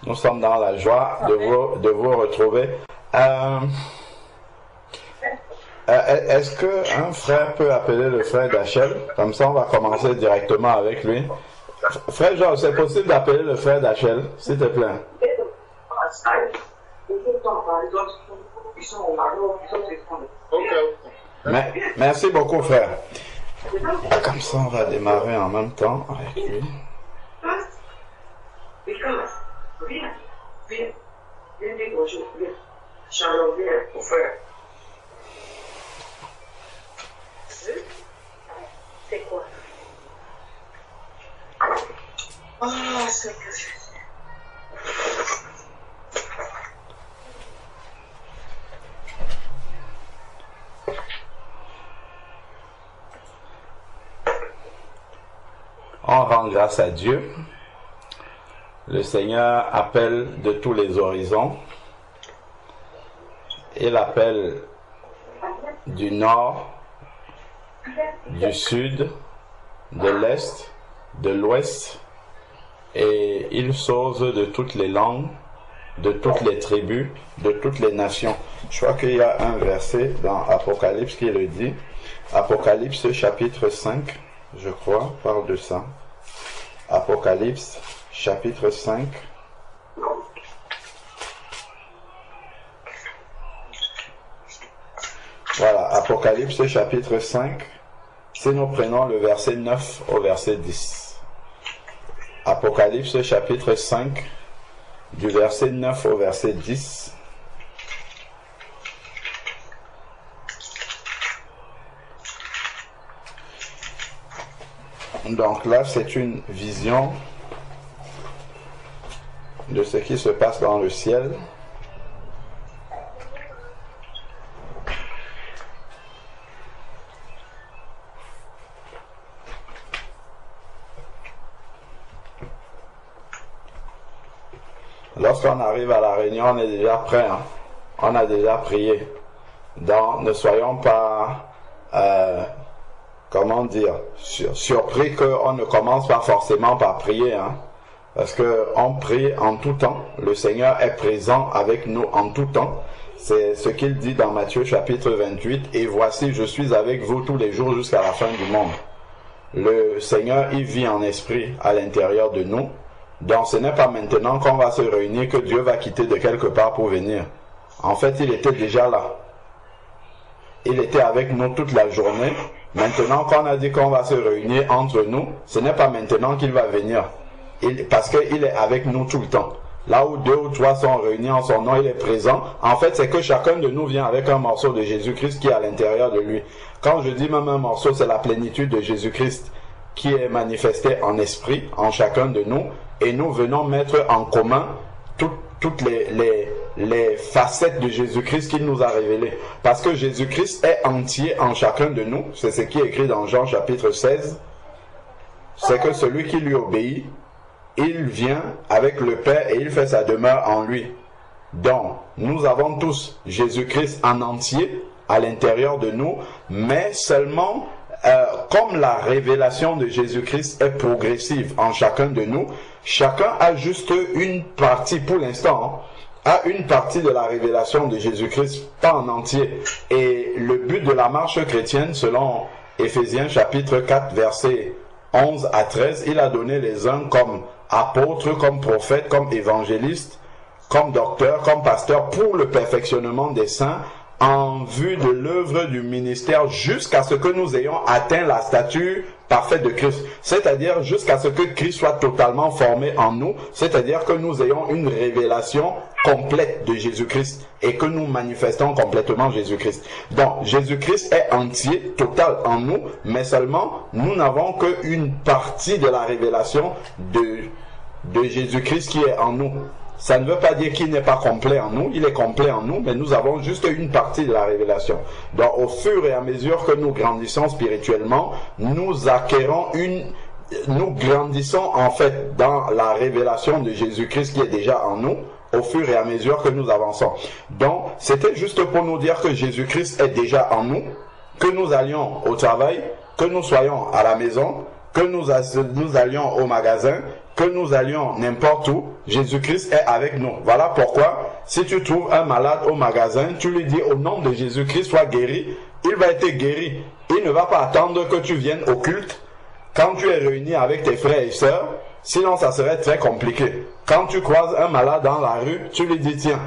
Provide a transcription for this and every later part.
Nous sommes dans la joie de vous retrouver. Est-ce qu'un frère peut appeler le frère d'Achel? Comme ça, on va commencer directement avec lui. Frère Georges, c'est possible d'appeler le frère d'Achel, s'il te plaît? Merci beaucoup, frère. Comme ça, on va démarrer en même temps avec lui. C'est quoi? Oh, c'est que je... On rend grâce à Dieu. Le Seigneur appelle de tous les horizons. Il appelle du nord, du sud, de l'est, de l'ouest, et il sauve de toutes les langues, de toutes les tribus, de toutes les nations. Je crois qu'il y a un verset dans Apocalypse qui le dit. Apocalypse chapitre 5, je crois, parle de ça. Apocalypse chapitre 5. Voilà, Apocalypse chapitre 5. Si nous prenons le verset 9 au verset 10. Apocalypse chapitre 5, du verset 9 au verset 10. Donc là, c'est une vision de ce qui se passe dans le ciel. Lorsqu'on arrive à la réunion, on est déjà prêt. Hein? On a déjà prié. Donc, ne soyons pas, comment dire, surpris qu'on ne commence pas forcément par prier. Hein? Parce qu'on prie en tout temps. Le Seigneur est présent avec nous en tout temps. C'est ce qu'il dit dans Matthieu chapitre 28. Et voici, je suis avec vous tous les jours jusqu'à la fin du monde. Le Seigneur, il vit en esprit à l'intérieur de nous. Donc ce n'est pas maintenant qu'on va se réunir que Dieu va quitter de quelque part pour venir. En fait, il était déjà là. Il était avec nous toute la journée. Maintenant qu'on a dit qu'on va se réunir entre nous, ce n'est pas maintenant qu'il va venir. Parce qu'il est avec nous tout le temps. Là où 2 ou 3 sont réunis en son nom, il est présent. En fait, c'est que chacun de nous vient avec un morceau de Jésus-Christ qui est à l'intérieur de lui. Quand je dis même un morceau, c'est la plénitude de Jésus-Christ qui est manifestée en esprit, en chacun de nous. Et nous venons mettre en commun toutes les facettes de Jésus-Christ qu'il nous a révélées. Parce que Jésus-Christ est entier en chacun de nous. C'est ce qui est écrit dans Jean chapitre 16. C'est que celui qui lui obéit, il vient avec le Père et il fait sa demeure en lui. Donc, nous avons tous Jésus-Christ en entier à l'intérieur de nous, mais seulement comme la révélation de Jésus-Christ est progressive en chacun de nous, chacun a juste une partie, pour l'instant, a une partie de la révélation de Jésus-Christ, pas en entier. Et le but de la marche chrétienne, selon Éphésiens chapitre 4, versets 11 à 13, il a donné les uns comme apôtres, comme prophètes, comme évangélistes, comme docteurs, comme pasteurs, pour le perfectionnement des saints, en vue de l'œuvre du ministère jusqu'à ce que nous ayons atteint la stature parfaite de Christ. C'est-à-dire jusqu'à ce que Christ soit totalement formé en nous, c'est-à-dire que nous ayons une révélation complète de Jésus-Christ et que nous manifestons complètement Jésus-Christ. Donc Jésus-Christ est entier, total en nous, mais seulement nous n'avons qu'une partie de la révélation de Jésus-Christ qui est en nous. Ça ne veut pas dire qu'il n'est pas complet en nous, il est complet en nous, mais nous avons juste une partie de la révélation. Donc au fur et à mesure que nous grandissons spirituellement, nous acquérons nous grandissons en fait dans la révélation de Jésus-Christ qui est déjà en nous, au fur et à mesure que nous avançons. Donc c'était juste pour nous dire que Jésus-Christ est déjà en nous, que nous allions au travail, que nous soyons à la maison, que nous allions au magasin, que nous allions n'importe où, Jésus-Christ est avec nous. Voilà pourquoi, si tu trouves un malade au magasin, tu lui dis au nom de Jésus-Christ, sois guéri, il va être guéri. Il ne va pas attendre que tu viennes au culte, quand tu es réuni avec tes frères et sœurs, sinon ça serait très compliqué. Quand tu croises un malade dans la rue, tu lui dis, tiens,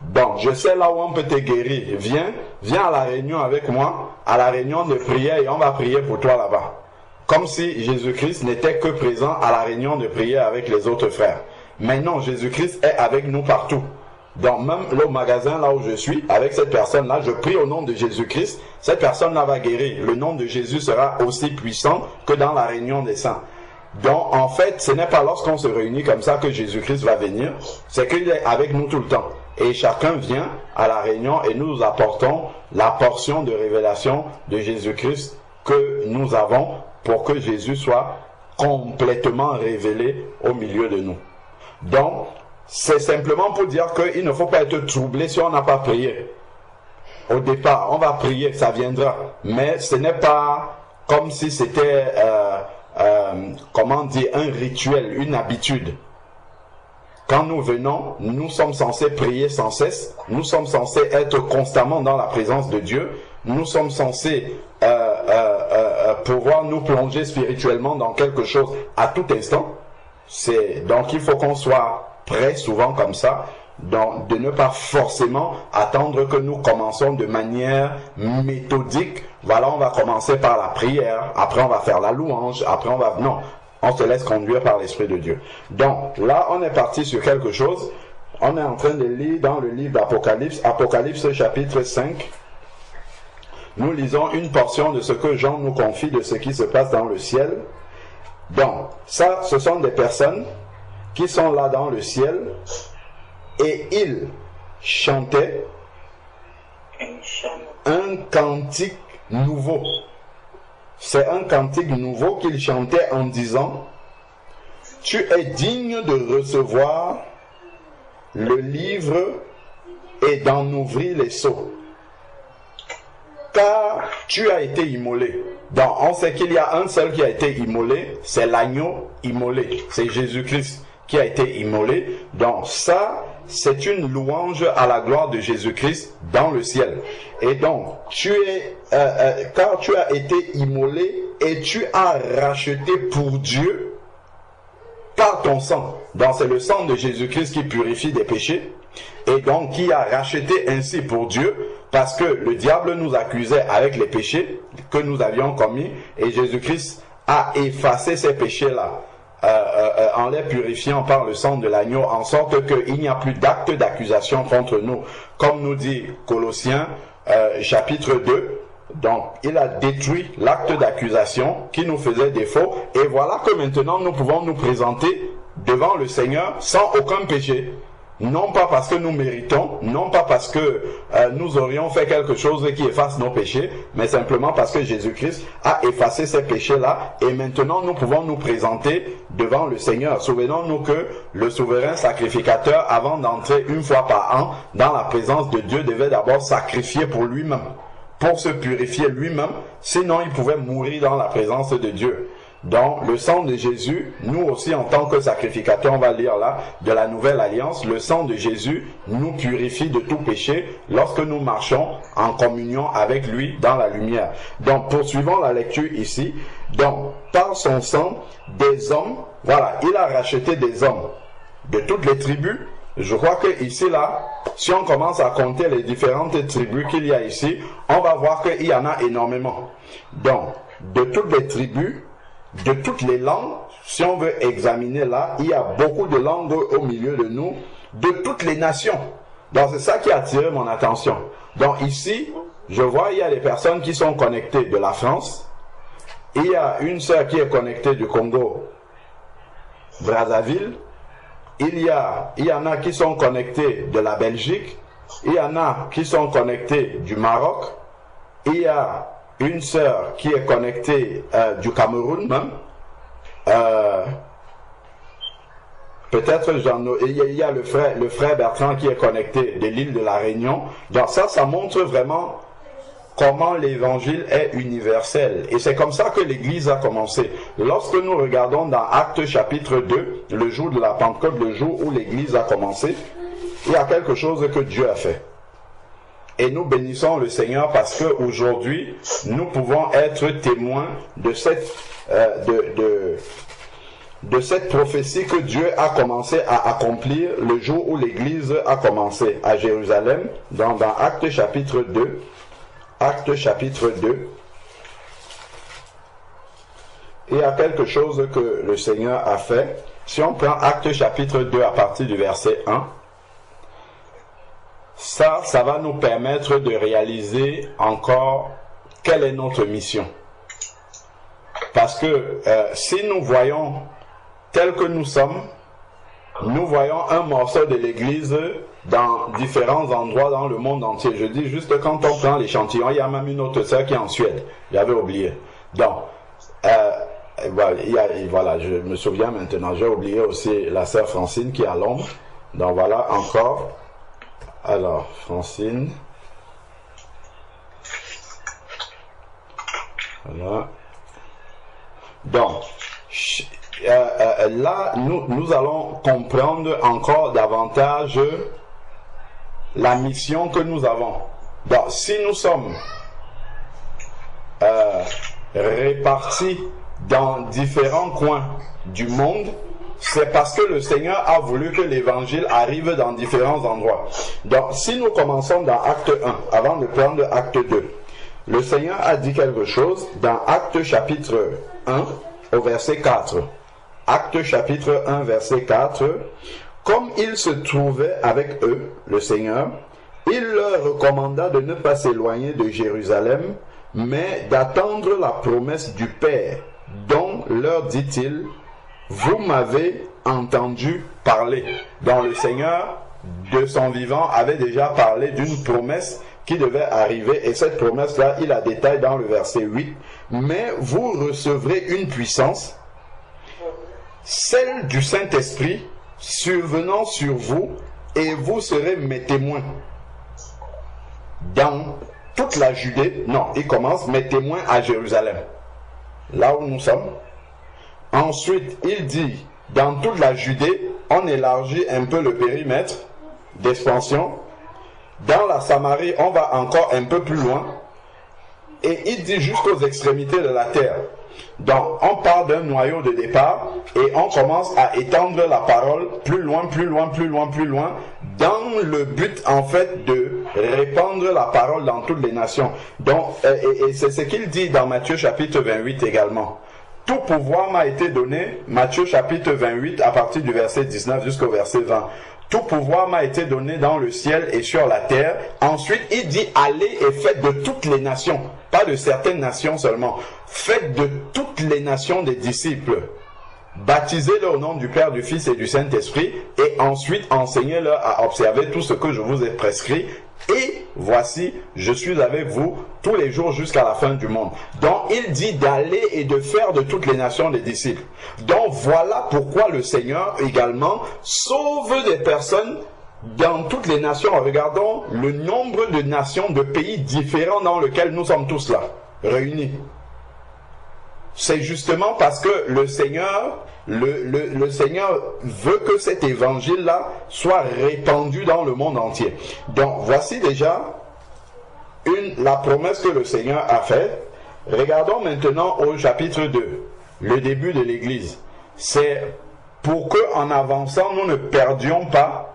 donc je sais là où on peut te guérir, viens à la réunion avec moi, à la réunion de prière et on va prier pour toi là-bas. Comme si Jésus-Christ n'était que présent à la réunion de prière avec les autres frères. Mais non, Jésus-Christ est avec nous partout. Donc même le magasin là où je suis, avec cette personne-là, je prie au nom de Jésus-Christ, cette personne-là va guérir. Le nom de Jésus sera aussi puissant que dans la réunion des saints. Donc en fait, ce n'est pas lorsqu'on se réunit comme ça que Jésus-Christ va venir, c'est qu'il est avec nous tout le temps. Et chacun vient à la réunion et nous apportons la portion de révélation de Jésus-Christ que nous avons pour que Jésus soit complètement révélé au milieu de nous. Donc, c'est simplement pour dire qu'il ne faut pas être troublé si on n'a pas prié. Au départ, on va prier, ça viendra. Mais ce n'est pas comme si c'était, comment dire, un rituel, une habitude. Quand nous venons, nous sommes censés prier sans cesse. Nous sommes censés être constamment dans la présence de Dieu. Nous sommes censés pouvoir nous plonger spirituellement dans quelque chose à tout instant. Donc il faut qu'on soit prêt souvent comme ça, donc de ne pas forcément attendre que nous commençons de manière méthodique. Voilà, on va commencer par la prière, après on va faire la louange, après on va... Non, on se laisse conduire par l'Esprit de Dieu. Donc là, on est parti sur quelque chose. On est en train de lire dans le livre d'Apocalypse, Apocalypse chapitre 5. Nous lisons une portion de ce que Jean nous confie de ce qui se passe dans le ciel. Donc, ça, ce sont des personnes qui sont là dans le ciel et ils chantaient un cantique nouveau. C'est un cantique nouveau qu'ils chantaient en disant: tu es digne de recevoir le livre et d'en ouvrir les sceaux, car tu as été immolé. Donc on sait qu'il y a un seul qui a été immolé, c'est l'agneau immolé, c'est Jésus-Christ qui a été immolé. Donc ça, c'est une louange à la gloire de Jésus-Christ dans le ciel. Et donc, car tu as été immolé et tu as racheté pour Dieu par ton sang. Donc c'est le sang de Jésus-Christ qui purifie des péchés et donc qui a racheté ainsi pour Dieu, parce que le diable nous accusait avec les péchés que nous avions commis et Jésus-Christ a effacé ces péchés-là en les purifiant par le sang de l'agneau, en sorte qu'il n'y a plus d'acte d'accusation contre nous. Comme nous dit Colossiens chapitre 2, donc il a détruit l'acte d'accusation qui nous faisait défaut, et voilà que maintenant nous pouvons nous présenter devant le Seigneur sans aucun péché. Non pas parce que nous méritons, non pas parce que nous aurions fait quelque chose qui efface nos péchés, mais simplement parce que Jésus-Christ a effacé ces péchés-là, et maintenant nous pouvons nous présenter devant le Seigneur. Souvenons-nous que le souverain sacrificateur, avant d'entrer une fois par an dans la présence de Dieu, devait d'abord sacrifier pour lui-même, pour se purifier lui-même, sinon il pouvait mourir dans la présence de Dieu. Donc le sang de Jésus, nous aussi en tant que sacrificateurs, on va lire là, de la nouvelle alliance, le sang de Jésus nous purifie de tout péché lorsque nous marchons en communion avec lui dans la lumière. Donc poursuivons la lecture ici. Donc par son sang, des hommes, voilà, il a racheté des hommes de toutes les tribus. Je crois que ici là, si on commence à compter les différentes tribus qu'il y a ici, on va voir qu'il y en a énormément. Donc de toutes les tribus, de toutes les langues, si on veut examiner là, il y a beaucoup de langues au milieu de nous, de toutes les nations. Donc c'est ça qui a attiré mon attention. Donc ici, je vois il y a des personnes qui sont connectées de la France, il y a une sœur qui est connectée du Congo, Brazzaville, il y en a qui sont connectés de la Belgique, il y en a qui sont connectés du Maroc, il y a une sœur qui est connectée du Cameroun même, peut-être il y a le frère Bertrand qui est connecté de l'île de la Réunion. Donc ça montre vraiment comment l'évangile est universel. Et c'est comme ça que l'Église a commencé. Lorsque nous regardons dans Actes chapitre 2, le jour de la Pentecôte, le jour où l'Église a commencé, il y a quelque chose que Dieu a fait. Et nous bénissons le Seigneur parce qu'aujourd'hui, nous pouvons être témoins de cette prophétie que Dieu a commencé à accomplir le jour où l'Église a commencé à Jérusalem, dans Actes chapitre 2. Actes chapitre 2. Il y a quelque chose que le Seigneur a fait. Si on prend Actes chapitre 2 à partir du verset 1, ça va nous permettre de réaliser encore quelle est notre mission. Parce que si nous voyons tel que nous sommes, nous voyons un morceau de l'Église dans différents endroits dans le monde entier. Je dis juste quand on prend l'échantillon, il y a même une autre sœur qui est en Suède. J'avais oublié. Donc, voilà, je me souviens maintenant. J'ai oublié aussi la sœur Francine qui est à Londres. Donc voilà encore. Alors, Francine. Voilà. Donc, là, nous allons comprendre encore davantage la mission que nous avons. Donc, si nous sommes répartis dans différents coins du monde, c'est parce que le Seigneur a voulu que l'évangile arrive dans différents endroits. Donc, si nous commençons dans Acte 1, avant de prendre Acte 2, le Seigneur a dit quelque chose dans Acte chapitre 1 au verset 4. Acte chapitre 1 verset 4. Comme il se trouvait avec eux, le Seigneur, il leur recommanda de ne pas s'éloigner de Jérusalem, mais d'attendre la promesse du Père, dont leur dit-il, vous m'avez entendu parler. Donc le Seigneur, de son vivant, avait déjà parlé d'une promesse qui devait arriver, et cette promesse-là, il la détaille dans le verset 8. Mais vous recevrez une puissance, celle du Saint-Esprit, survenant sur vous, et vous serez mes témoins dans toute la Judée. Non, il commence, mes témoins à Jérusalem, là où nous sommes. Ensuite, il dit, dans toute la Judée, on élargit un peu le périmètre d'expansion. Dans la Samarie, on va encore un peu plus loin. Et il dit jusqu'aux extrémités de la terre. Donc, on part d'un noyau de départ et on commence à étendre la parole plus loin, plus loin, plus loin, plus loin, dans le but, en fait, de répandre la parole dans toutes les nations. Donc, et c'est ce qu'il dit dans Matthieu chapitre 28 également. Tout pouvoir m'a été donné, Matthieu chapitre 28, à partir du verset 19 jusqu'au verset 20. Tout pouvoir m'a été donné dans le ciel et sur la terre. Ensuite, il dit, allez et faites de toutes les nations, pas de certaines nations seulement. Faites de toutes les nations des disciples. Baptisez-les au nom du Père, du Fils et du Saint-Esprit, et ensuite enseignez-leur à observer tout ce que je vous ai prescrit. Et voici, je suis avec vous tous les jours jusqu'à la fin du monde. Donc, il dit d'aller et de faire de toutes les nations des disciples. Donc, voilà pourquoi le Seigneur également sauve des personnes dans toutes les nations. Regardons le nombre de nations, de pays différents dans lesquels nous sommes tous là, réunis. C'est justement parce que le Seigneur, le Seigneur veut que cet évangile-là soit répandu dans le monde entier. Donc, voici déjà la promesse que le Seigneur a faite. Regardons maintenant au chapitre 2, le début de l'Église. C'est pour que, en avançant, nous ne perdions pas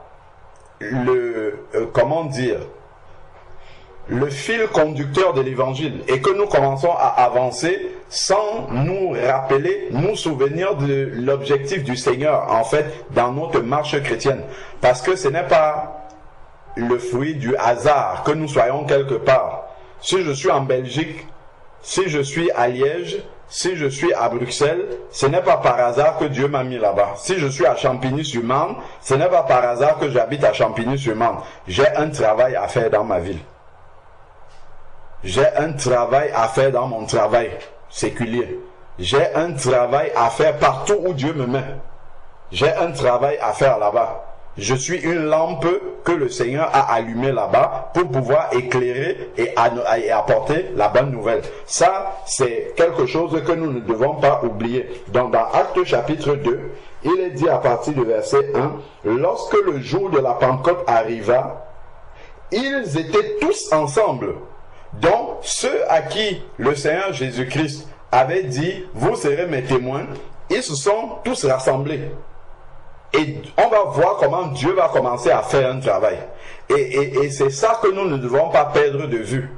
le fil conducteur de l'évangile et que nous commençons à avancer sans nous rappeler, nous souvenir de l'objectif du Seigneur en fait dans notre marche chrétienne. Parce que ce n'est pas le fruit du hasard que nous soyons quelque part. Si je suis en Belgique, si je suis à Liège, si je suis à Bruxelles, ce n'est pas par hasard que Dieu m'a mis là-bas. Si je suis à Champigny-sur-Marne, ce n'est pas par hasard que j'habite à Champigny-sur-Marne. J'ai un travail à faire dans ma ville. J'ai un travail à faire dans mon travail séculier. J'ai un travail à faire partout où Dieu me met. J'ai un travail à faire là-bas. Je suis une lampe que le Seigneur a allumée là-bas pour pouvoir éclairer et apporter la bonne nouvelle. Ça, c'est quelque chose que nous ne devons pas oublier. Donc, dans Actes chapitre 2, il est dit à partir du verset 1, « Lorsque le jour de la Pentecôte arriva, ils étaient tous ensemble. » Donc, ceux à qui le Seigneur Jésus-Christ avait dit, « Vous serez mes témoins », ils se sont tous rassemblés. Et on va voir comment Dieu va commencer à faire un travail. Et c'est ça que nous ne devons pas perdre de vue.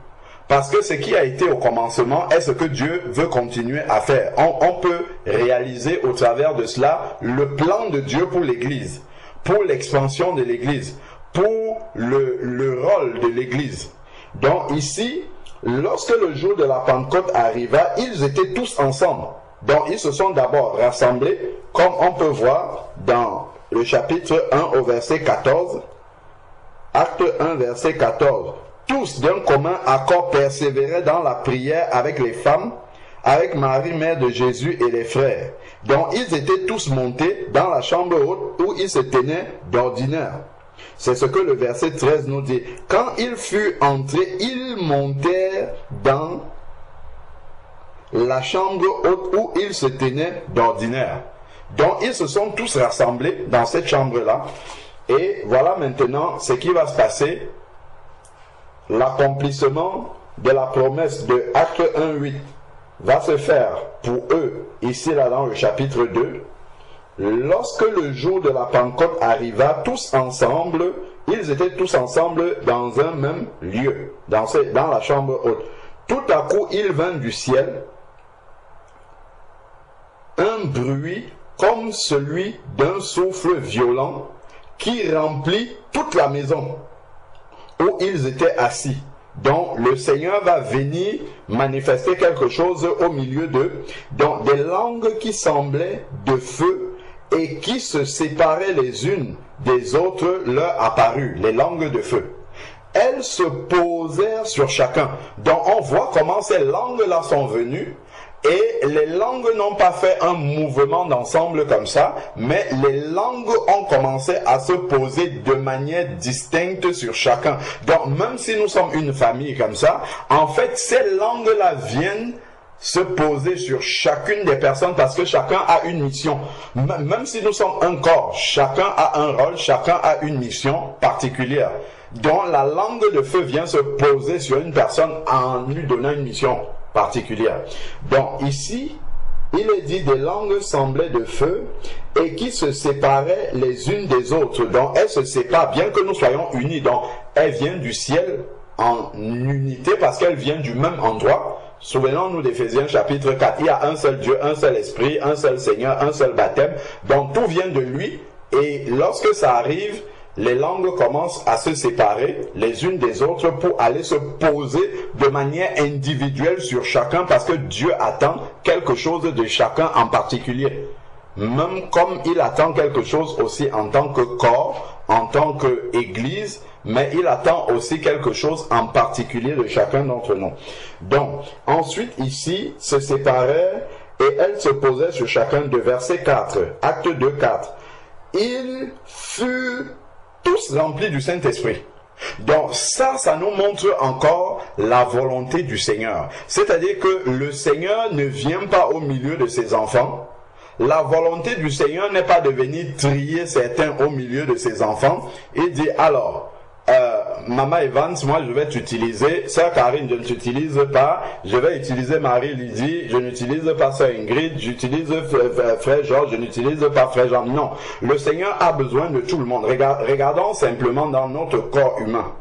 Parce que ce qui a été au commencement est ce que Dieu veut continuer à faire. On peut réaliser au travers de cela le plan de Dieu pour l'Église, pour l'expansion de l'Église, pour le rôle de l'Église. Donc ici, lorsque le jour de la Pentecôte arriva, ils étaient tous ensemble. Donc ils se sont d'abord rassemblés, comme on peut voir dans le chapitre 1 au verset 14. Acte 1 verset 14. Tous d'un commun accord persévéraient dans la prière avec les femmes, avec Marie, mère de Jésus et les frères. Donc ils étaient tous montés dans la chambre haute où ils se tenaient d'ordinaire. C'est ce que le verset 13 nous dit. Quand il fut entré, ils montèrent dans la chambre haute où ils se tenaient d'ordinaire. Donc ils se sont tous rassemblés dans cette chambre-là. Et voilà maintenant ce qui va se passer. L'accomplissement de la promesse de Acte 1:8 va se faire pour eux, ici là dans le chapitre 2. Lorsque le jour de la Pentecôte arriva, tous ensemble, ils étaient tous ensemble dans un même lieu, dans la chambre haute. Tout à coup, il vint du ciel un bruit comme celui d'un souffle violent qui remplit toute la maison où ils étaient assis. Donc le Seigneur va venir manifester quelque chose au milieu d'eux, donc des langues qui semblaient de feu et qui se séparaient les unes des autres leur apparut, les langues de feu. Elles se posèrent sur chacun. Donc on voit comment ces langues-là sont venues. Et les langues n'ont pas fait un mouvement d'ensemble comme ça, mais les langues ont commencé à se poser de manière distincte sur chacun. Donc même si nous sommes une famille comme ça, en fait ces langues-là viennent se poser sur chacune des personnes parce que chacun a une mission. Même si nous sommes un corps, chacun a un rôle, chacun a une mission particulière. Donc la langue de feu vient se poser sur une personne en lui donnant une mission particulière. Donc ici, il est dit des langues semblaient de feu et qui se séparaient les unes des autres. Donc elles se séparent, bien que nous soyons unis. Donc elles viennent du ciel en unité parce qu'elles viennent du même endroit. Souvenons-nous d'Éphésiens chapitre 4. Il y a un seul Dieu, un seul Esprit, un seul Seigneur, un seul baptême. Donc tout vient de lui. Et lorsque ça arrive, les langues commencent à se séparer les unes des autres pour aller se poser de manière individuelle sur chacun parce que Dieu attend quelque chose de chacun en particulier. Même comme il attend quelque chose aussi en tant que corps, en tant qu'église, mais il attend aussi quelque chose en particulier de chacun d'entre nous. Donc, ensuite ici, se séparaient et elles se posaient sur chacun de verset 4, acte 2, 4. Ils furent tous remplis du Saint-Esprit. Donc ça nous montre encore la volonté du Seigneur. C'est-à-dire que le Seigneur ne vient pas au milieu de ses enfants. La volonté du Seigneur n'est pas de venir trier certains au milieu de ses enfants et dire alors, Maman Evans, moi je vais t'utiliser, Sœur Karine je ne t'utilise pas, je vais utiliser Marie Lydie, je n'utilise pas Sœur Ingrid, j'utilise Frère Georges, je n'utilise pas Frère Jean. Non, le Seigneur a besoin de tout le monde. Regardons simplement dans notre corps humain.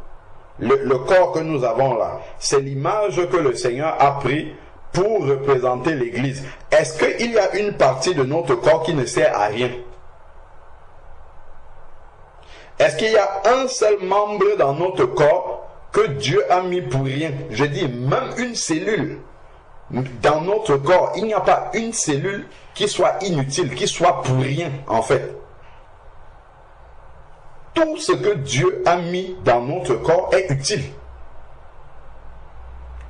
Le corps que nous avons là, c'est l'image que le Seigneur a pris pour représenter l'Église. Est-ce qu'il y a une partie de notre corps qui ne sert à rien? Est-ce qu'il y a un seul membre dans notre corps que Dieu a mis pour rien? Je dis même une cellule dans notre corps. Il n'y a pas une cellule qui soit inutile, qui soit pour rien en fait. Tout ce que Dieu a mis dans notre corps est utile.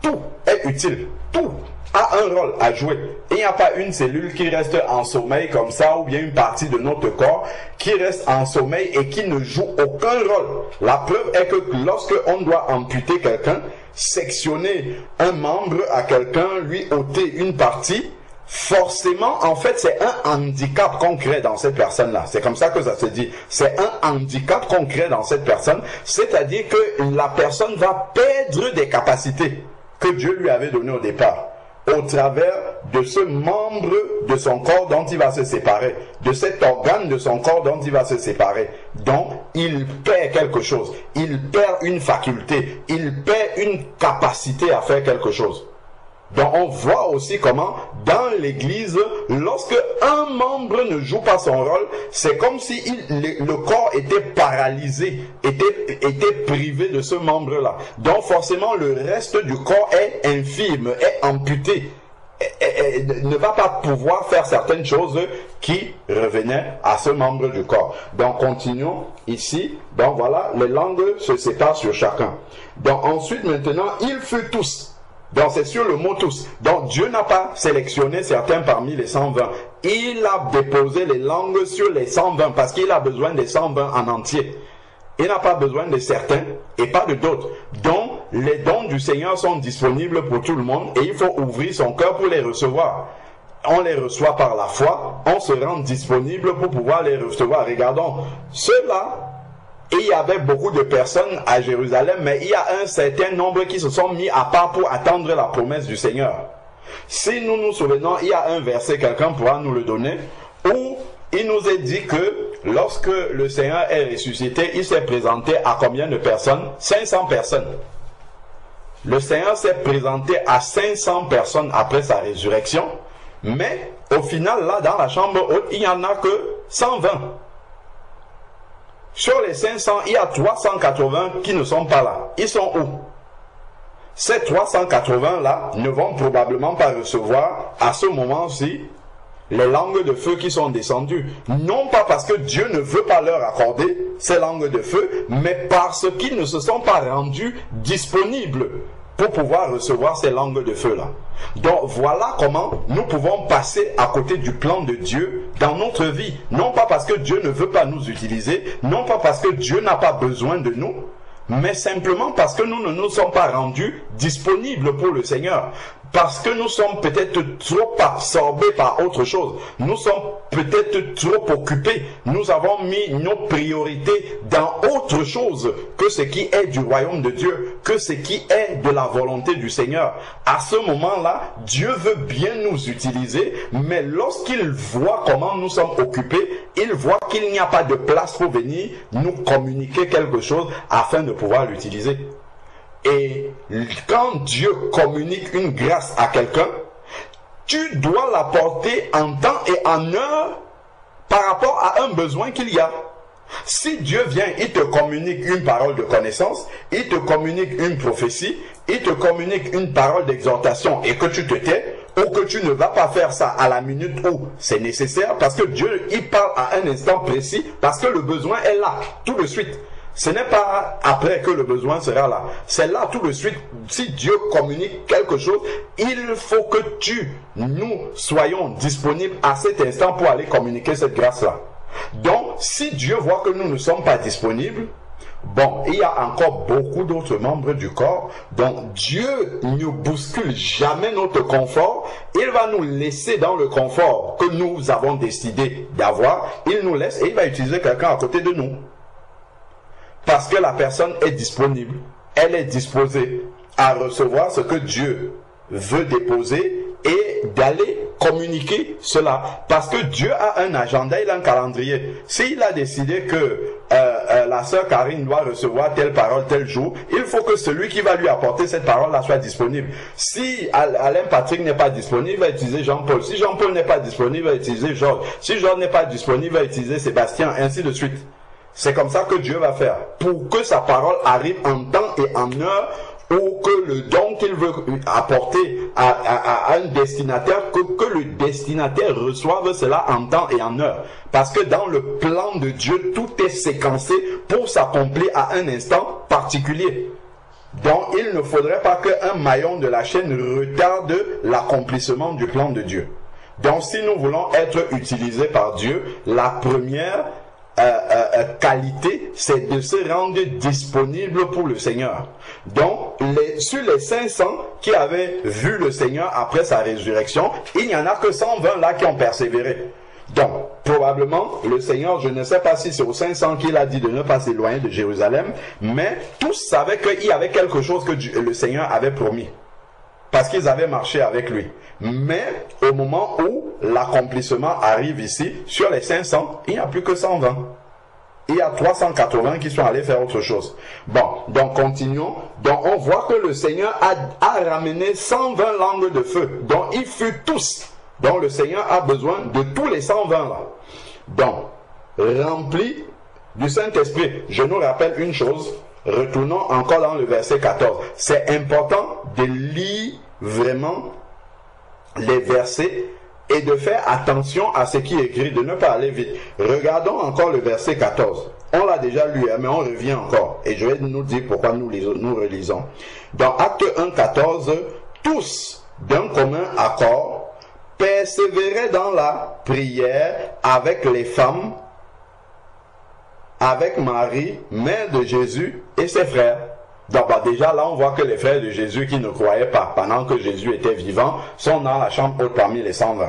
tout est utile. Tout a un rôle à jouer. Il n'y a pas une cellule qui reste en sommeil comme ça, ou bien une partie de notre corps qui reste en sommeil et qui ne joue aucun rôle. La preuve est que lorsque on doit amputer quelqu'un, sectionner un membre à quelqu'un, lui ôter une partie, forcément, en fait, c'est un handicap qu'on crée dans cette personne-là. C'est comme ça que ça se dit. C'est un handicap qu'on crée dans cette personne. C'est-à-dire que la personne va perdre des capacités que Dieu lui avait données au départ, au travers de ce membre de son corps dont il va se séparer, de cet organe de son corps dont il va se séparer. Donc, il perd quelque chose. Il perd une faculté. Il perd une capacité à faire quelque chose. Donc on voit aussi comment dans l'église, lorsque un membre ne joue pas son rôle, c'est comme si le corps était paralysé, était privé de ce membre-là. Donc forcément le reste du corps est infirme, est amputé, ne va pas pouvoir faire certaines choses qui revenaient à ce membre du corps. Donc continuons ici. Donc voilà, les langues se séparent sur chacun. Donc ensuite maintenant, ils furent tous. Donc c'est sur le mot tous. Donc Dieu n'a pas sélectionné certains parmi les 120. Il a déposé les langues sur les 120 parce qu'il a besoin des 120 en entier. Il n'a pas besoin de certains et pas de d'autres. Donc les dons du Seigneur sont disponibles pour tout le monde et il faut ouvrir son cœur pour les recevoir. On les reçoit par la foi, on se rend disponible pour pouvoir les recevoir. Regardons, ceux-là, et il y avait beaucoup de personnes à Jérusalem, mais il y a un certain nombre qui se sont mis à part pour attendre la promesse du Seigneur. Si nous nous souvenons, il y a un verset, quelqu'un pourra nous le donner, où il nous est dit que lorsque le Seigneur est ressuscité, il s'est présenté à combien de personnes? 500 personnes. Le Seigneur s'est présenté à 500 personnes après sa résurrection, mais au final, là, dans la chambre haute, il n'y en a que 120. Sur les 500, il y a 380 qui ne sont pas là. Ils sont où? Ces 380-là ne vont probablement pas recevoir à ce moment-ci les langues de feu qui sont descendues. Non pas parce que Dieu ne veut pas leur accorder ces langues de feu, mais parce qu'ils ne se sont pas rendus disponibles pour pouvoir recevoir ces langues de feu-là. Donc voilà comment nous pouvons passer à côté du plan de Dieu dans notre vie. Non pas parce que Dieu ne veut pas nous utiliser, non pas parce que Dieu n'a pas besoin de nous, mais simplement parce que nous ne nous sommes pas rendus disponibles pour le Seigneur. Parce que nous sommes peut-être trop absorbés par autre chose. Nous sommes peut-être trop occupés. Nous avons mis nos priorités dans autre chose que ce qui est du royaume de Dieu, que ce qui est de la volonté du Seigneur. À ce moment-là, Dieu veut bien nous utiliser, mais lorsqu'il voit comment nous sommes occupés, il voit qu'il n'y a pas de place pour venir nous communiquer quelque chose afin de pouvoir l'utiliser. Et quand Dieu communique une grâce à quelqu'un, tu dois l'apporter en temps et en heure par rapport à un besoin qu'il y a. Si Dieu vient, il te communique une parole de connaissance, il te communique une prophétie, il te communique une parole d'exhortation et que tu te tais, ou que tu ne vas pas faire ça à la minute où c'est nécessaire, parce que Dieu, il parle à un instant précis, parce que le besoin est là, tout de suite. Ce n'est pas après que le besoin sera là. C'est là tout de suite. Si Dieu communique quelque chose, il faut que nous soyons disponibles à cet instant pour aller communiquer cette grâce-là. Donc, si Dieu voit que nous ne sommes pas disponibles, bon, il y a encore beaucoup d'autres membres du corps. Donc, Dieu ne bouscule jamais notre confort. Il va nous laisser dans le confort que nous avons décidé d'avoir. Il nous laisse et il va utiliser quelqu'un à côté de nous. Parce que la personne est disponible, elle est disposée à recevoir ce que Dieu veut déposer et d'aller communiquer cela. Parce que Dieu a un agenda, il a un calendrier. S'il a décidé que la sœur Karine doit recevoir telle parole tel jour, il faut que celui qui va lui apporter cette parole-là soit disponible. Si Alain Patrick n'est pas disponible, il va utiliser Jean-Paul. Si Jean-Paul n'est pas disponible, il va utiliser Georges. Si Georges n'est pas disponible, il va utiliser Sébastien, ainsi de suite. C'est comme ça que Dieu va faire, pour que sa parole arrive en temps et en heure, ou que le don qu'il veut apporter à un destinataire, que le destinataire reçoive cela en temps et en heure. Parce que dans le plan de Dieu, tout est séquencé pour s'accomplir à un instant particulier. Donc il ne faudrait pas qu'un maillon de la chaîne retarde l'accomplissement du plan de Dieu. Donc si nous voulons être utilisés par Dieu, la première qualité, c'est de se rendre disponible pour le Seigneur. Donc, sur les 500 qui avaient vu le Seigneur après sa résurrection, il n'y en a que 120 là qui ont persévéré. Donc, probablement, le Seigneur, je ne sais pas si c'est aux 500 qu'il a dit de ne pas s'éloigner de Jérusalem, mais tous savaient qu'il y avait quelque chose que le Seigneur avait promis. Parce qu'ils avaient marché avec lui. Mais au moment où l'accomplissement arrive ici, sur les 500, il n'y a plus que 120. Il y a 380 qui sont allés faire autre chose. Bon, donc continuons. Donc on voit que le Seigneur a ramené 120 langues de feu, dont ils furent tous. Donc le Seigneur a besoin de tous les 120 là. Donc, remplis du Saint-Esprit. Je nous rappelle une chose. Retournons encore dans le verset 14. C'est important de lire vraiment les versets et de faire attention à ce qui est écrit, de ne pas aller vite. Regardons encore le verset 14. On l'a déjà lu, mais on revient encore. Et je vais nous dire pourquoi nous relisons. Dans Acte 1, 14, tous, d'un commun accord, persévéraient dans la prière avec les femmes, avec Marie, mère de Jésus, et ses frères. Donc déjà là on voit que les frères de Jésus qui ne croyaient pas pendant que Jésus était vivant sont dans la chambre haute parmi les 120.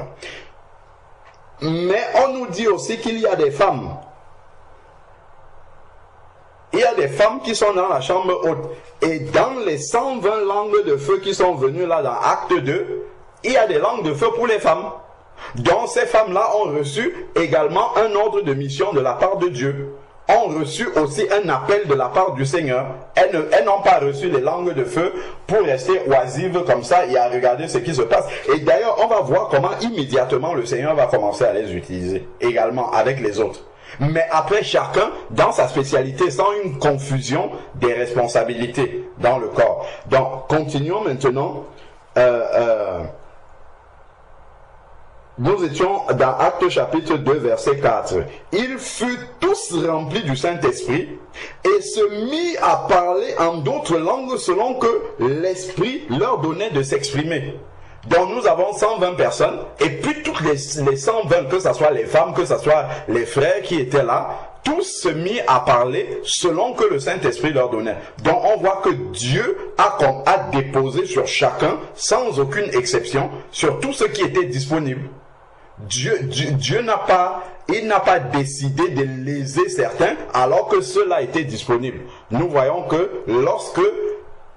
Mais on nous dit aussi qu'il y a des femmes. Il y a des femmes qui sont dans la chambre haute. Et dans les 120 langues de feu qui sont venues là dans Acte 2, il y a des langues de feu pour les femmes. Donc ces femmes-là ont reçu également un ordre de mission de la part de Dieu. Ont reçu aussi un appel de la part du Seigneur. Elles n'ont pas reçu les langues de feu pour rester oisives comme ça et à regarder ce qui se passe. Et d'ailleurs, on va voir comment immédiatement le Seigneur va commencer à les utiliser, également avec les autres. Mais après, chacun dans sa spécialité, sans une confusion des responsabilités dans le corps. Donc, continuons maintenant. Nous étions dans Actes chapitre 2 verset 4. Ils furent tous remplis du Saint-Esprit et se mirent à parler en d'autres langues selon que l'Esprit leur donnait de s'exprimer. Donc nous avons 120 personnes et puis toutes les 120, que ce soit les femmes, que ce soit les frères qui étaient là, tous se mirent à parler selon que le Saint-Esprit leur donnait. Donc on voit que Dieu a déposé sur chacun, sans aucune exception, sur tout ce qui était disponible. Dieu n'a pas décidé de léser certains alors que cela était disponible. Nous voyons que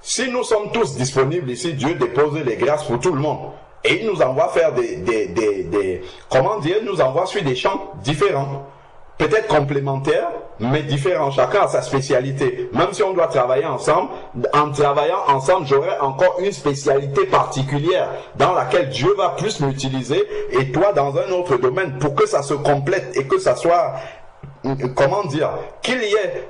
si nous sommes tous disponibles ici, Dieu dépose les grâces pour tout le monde. Et il nous envoie faire nous envoie sur des champs différents. Peut-être complémentaires, mais différents. Chacun a sa spécialité. Même si on doit travailler ensemble, en travaillant ensemble, j'aurai encore une spécialité particulière dans laquelle Dieu va plus m'utiliser et toi dans un autre domaine pour que ça se complète et que ça soit, qu'il y ait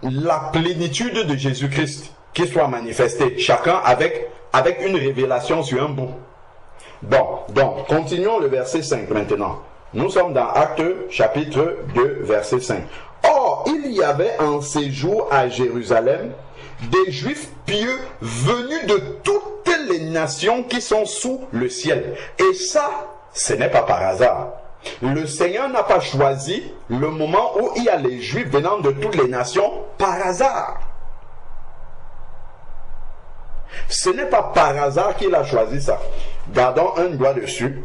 la plénitude de Jésus-Christ qui soit manifestée. Chacun avec une révélation sur un bout. Bon, donc, continuons le verset 5 maintenant. Nous sommes dans Actes chapitre 2 verset 5. Or, il y avait en séjour à Jérusalem des Juifs pieux venus de toutes les nations qui sont sous le ciel. Et ça, ce n'est pas par hasard. Le Seigneur n'a pas choisi le moment où il y a les Juifs venant de toutes les nations par hasard. Ce n'est pas par hasard qu'il a choisi ça. Gardons un doigt dessus.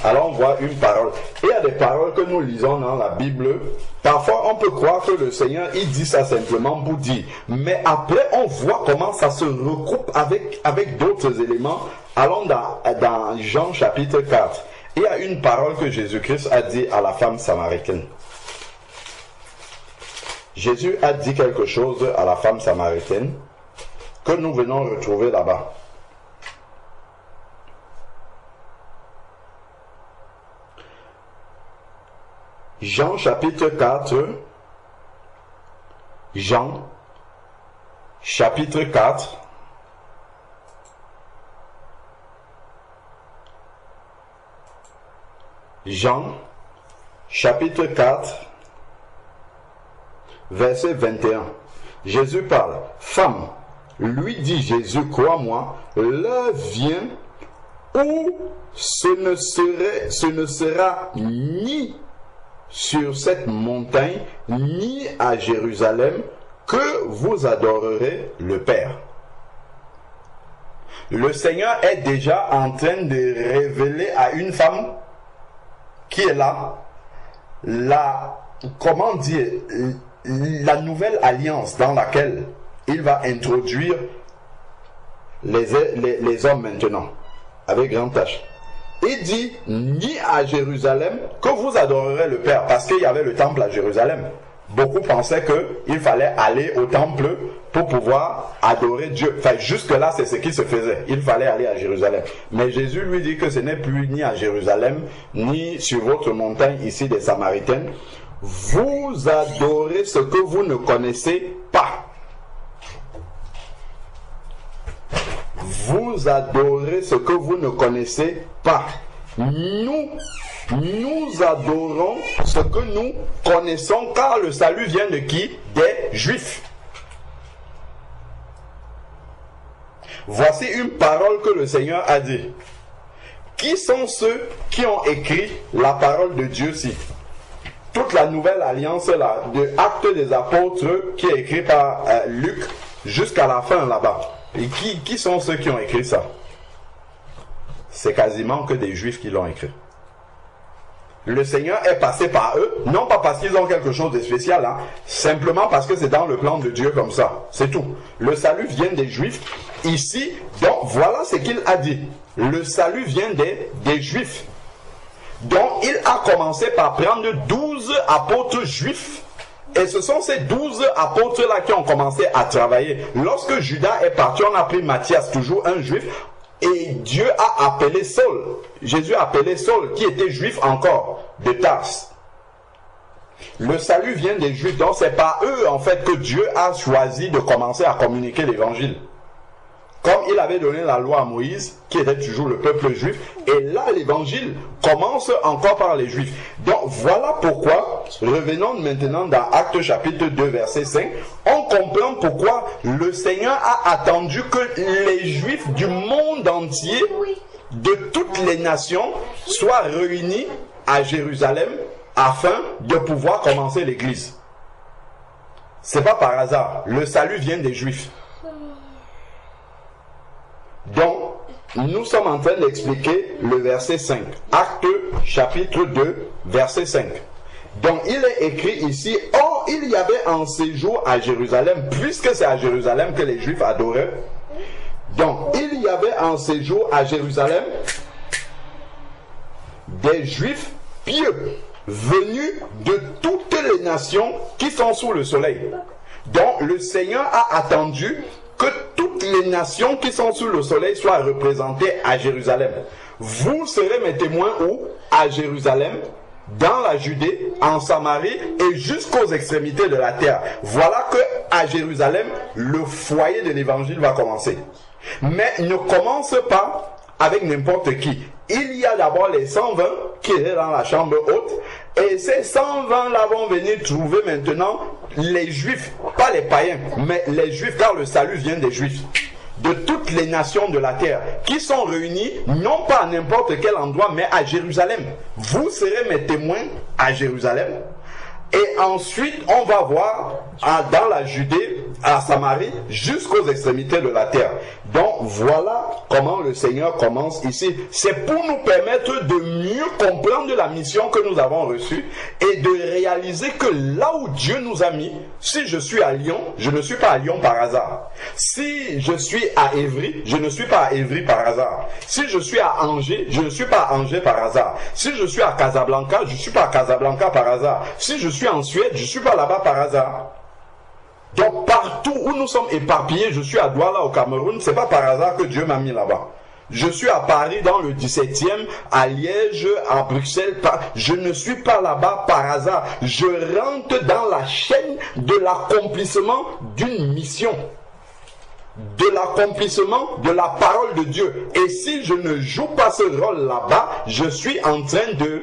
Alors on voit une parole. Il y a des paroles que nous lisons dans la Bible. Parfois on peut croire que le Seigneur il dit ça simplement pour dire. Mais après on voit comment ça se recoupe avec d'autres éléments. Allons dans Jean chapitre 4. Il y a une parole que Jésus-Christ a dit à la femme samaritaine. Jésus a dit quelque chose à la femme samaritaine que nous venons retrouver là-bas. Jean chapitre 4. Jean chapitre 4. Jean chapitre 4 verset 21. Jésus parle. Femme, lui dit Jésus, crois-moi, l'heure vient où ce ne sera ni sur cette montagne, ni à Jérusalem, que vous adorerez le Père. Le Seigneur est déjà en train de révéler à une femme qui est là, la nouvelle alliance dans laquelle il va introduire les hommes maintenant, avec grande tâche. Il dit, ni à Jérusalem que vous adorerez le Père, parce qu'il y avait le temple à Jérusalem. Beaucoup pensaient qu'il fallait aller au temple pour pouvoir adorer Dieu. Enfin, jusque-là, c'est ce qui se faisait. Il fallait aller à Jérusalem. Mais Jésus lui dit que ce n'est plus ni à Jérusalem, ni sur votre montagne ici des Samaritaines. Vous adorez ce que vous ne connaissez pas. Vous adorez ce que vous ne connaissez pas. Nous adorons ce que nous connaissons, car le salut vient de qui? Des Juifs. Voici une parole que le Seigneur a dit. Qui sont ceux qui ont écrit la parole de Dieu-ci? Toute la nouvelle alliance là, de Actes des Apôtres, qui est écrit par Luc, jusqu'à la fin là-bas. Et qui sont ceux qui ont écrit ça? C'est quasiment que des Juifs qui l'ont écrit. Le Seigneur est passé par eux, non pas parce qu'ils ont quelque chose de spécial, hein, simplement parce que c'est dans le plan de Dieu comme ça. C'est tout. Le salut vient des Juifs. Ici, donc voilà ce qu'il a dit. Le salut vient des Juifs. Donc il a commencé par prendre 12 apôtres juifs. Et ce sont ces 12 apôtres-là qui ont commencé à travailler. Lorsque Judas est parti, on a pris Matthias, toujours un juif. Et Dieu a appelé Saul. Jésus a appelé Saul, qui était juif encore, de Tarse. Le salut vient des Juifs, donc c'est par eux en fait que Dieu a choisi de commencer à communiquer l'évangile. Comme il avait donné la loi à Moïse, qui était toujours le peuple juif, et là l'évangile commence encore par les Juifs. Donc voilà pourquoi, revenons maintenant dans Actes chapitre 2 verset 5, on comprend pourquoi le Seigneur a attendu que les Juifs du monde entier, de toutes les nations, soient réunis à Jérusalem afin de pouvoir commencer l'église. C'est pas par hasard, le salut vient des Juifs. Donc, nous sommes en train d'expliquer le verset 5. Acte chapitre 2, verset 5. Donc, il est écrit ici, « Or, il y avait en séjour à Jérusalem, puisque c'est à Jérusalem que les Juifs adoraient. Donc, il y avait en séjour à Jérusalem des Juifs pieux, venus de toutes les nations qui sont sous le soleil. » Donc, le Seigneur a attendu que toutes les nations qui sont sous le soleil soient représentées à Jérusalem. Vous serez mes témoins où? À Jérusalem, dans la Judée, en Samarie et jusqu'aux extrémités de la terre. Voilà que à Jérusalem, le foyer de l'évangile va commencer. Mais ne commence pas avec n'importe qui. Il y a d'abord les 120 qui étaient dans la chambre haute. Et ces 120 là vont venir trouver maintenant les Juifs, pas les païens, mais les Juifs, car le salut vient des Juifs, de toutes les nations de la terre, qui sont réunis, non pas à n'importe quel endroit, mais à Jérusalem. Vous serez mes témoins à Jérusalem. Et ensuite, on va voir dans la Judée, à Samarie, jusqu'aux extrémités de la terre. Donc, voilà comment le Seigneur commence ici. C'est pour nous permettre de mieux comprendre la mission que nous avons reçue et de réaliser que là où Dieu nous a mis, si je suis à Lyon, je ne suis pas à Lyon par hasard. Si je suis à Évry, je ne suis pas à Évry par hasard. Si je suis à Angers, je ne suis pas à Angers par hasard. Si je suis à Casablanca, je ne suis pas à Casablanca par hasard. Si je suis en Suède, je ne suis pas là-bas par hasard. Donc partout où nous sommes éparpillés, je suis à Douala au Cameroun, c'est pas par hasard que Dieu m'a mis là-bas. Je suis à Paris dans le 17e, à Liège, à Bruxelles, je ne suis pas là-bas par hasard. Je rentre dans la chaîne de l'accomplissement d'une mission, de l'accomplissement de la parole de Dieu. Et si je ne joue pas ce rôle là-bas, je suis en train de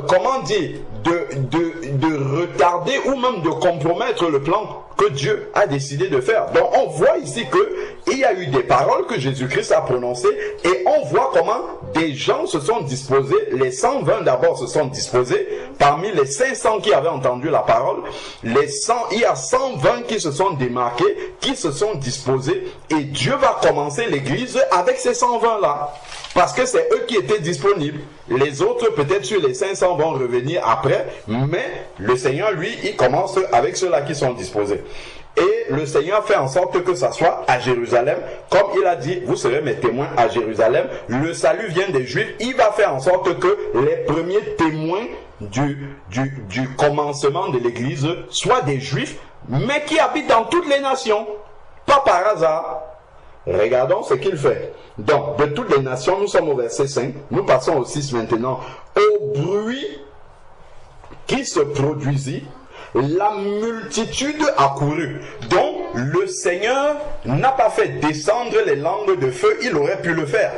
comment dire, de retarder ou même de compromettre le plan que Dieu a décidé de faire. Donc on voit ici qu'il y a eu des paroles que Jésus-Christ a prononcées et on voit comment des gens se sont disposés, les 120 d'abord se sont disposés, parmi les 500 qui avaient entendu la parole, il y a 120 qui se sont démarqués, qui se sont disposés et Dieu va commencer l'église avec ces 120 là. Parce que c'est eux qui étaient disponibles. Les autres, peut-être sur les 500, vont revenir après. Mais le Seigneur, lui, il commence avec ceux-là qui sont disposés. Et le Seigneur fait en sorte que ça soit à Jérusalem. Comme il a dit, vous serez mes témoins à Jérusalem. Le salut vient des Juifs. Il va faire en sorte que les premiers témoins du commencement de l'Église soient des Juifs, mais qui habitent dans toutes les nations. Pas par hasard. Regardons ce qu'il fait. Donc, de toutes les nations, nous sommes au verset 5. Nous passons au 6 maintenant. Au bruit qui se produisit, la multitude accourut. Donc, le Seigneur n'a pas fait descendre les langues de feu. Il aurait pu le faire.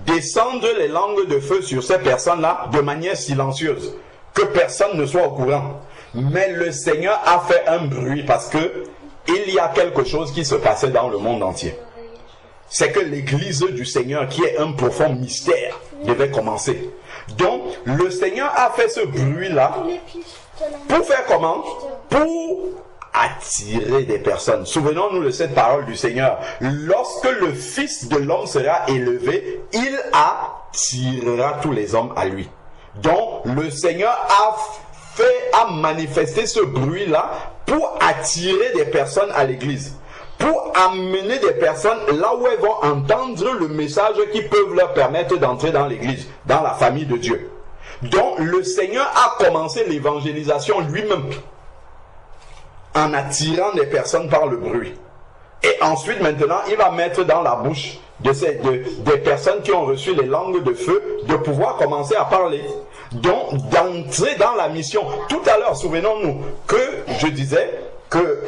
Descendre les langues de feu sur ces personnes-là de manière silencieuse. Que personne ne soit au courant. Mais le Seigneur a fait un bruit parce que il y a quelque chose qui se passait dans le monde entier. C'est que l'église du Seigneur, qui est un profond mystère, devait commencer. Donc, le Seigneur a fait ce bruit-là pour faire comment? Pour attirer des personnes. Souvenons-nous de cette parole du Seigneur. Lorsque le Fils de l'homme sera élevé, il attirera tous les hommes à lui. Donc, le Seigneur a manifesté ce bruit-là pour attirer des personnes à l'église. Pour amener des personnes là où elles vont entendre le message qui peut leur permettre d'entrer dans l'église, dans la famille de Dieu. Donc le Seigneur a commencé l'évangélisation lui-même en attirant des personnes par le bruit. Et ensuite maintenant il va mettre dans la bouche des personnes qui ont reçu les langues de feu de pouvoir commencer à parler. Donc d'entrer dans la mission. Tout à l'heure, souvenons-nous que je disais que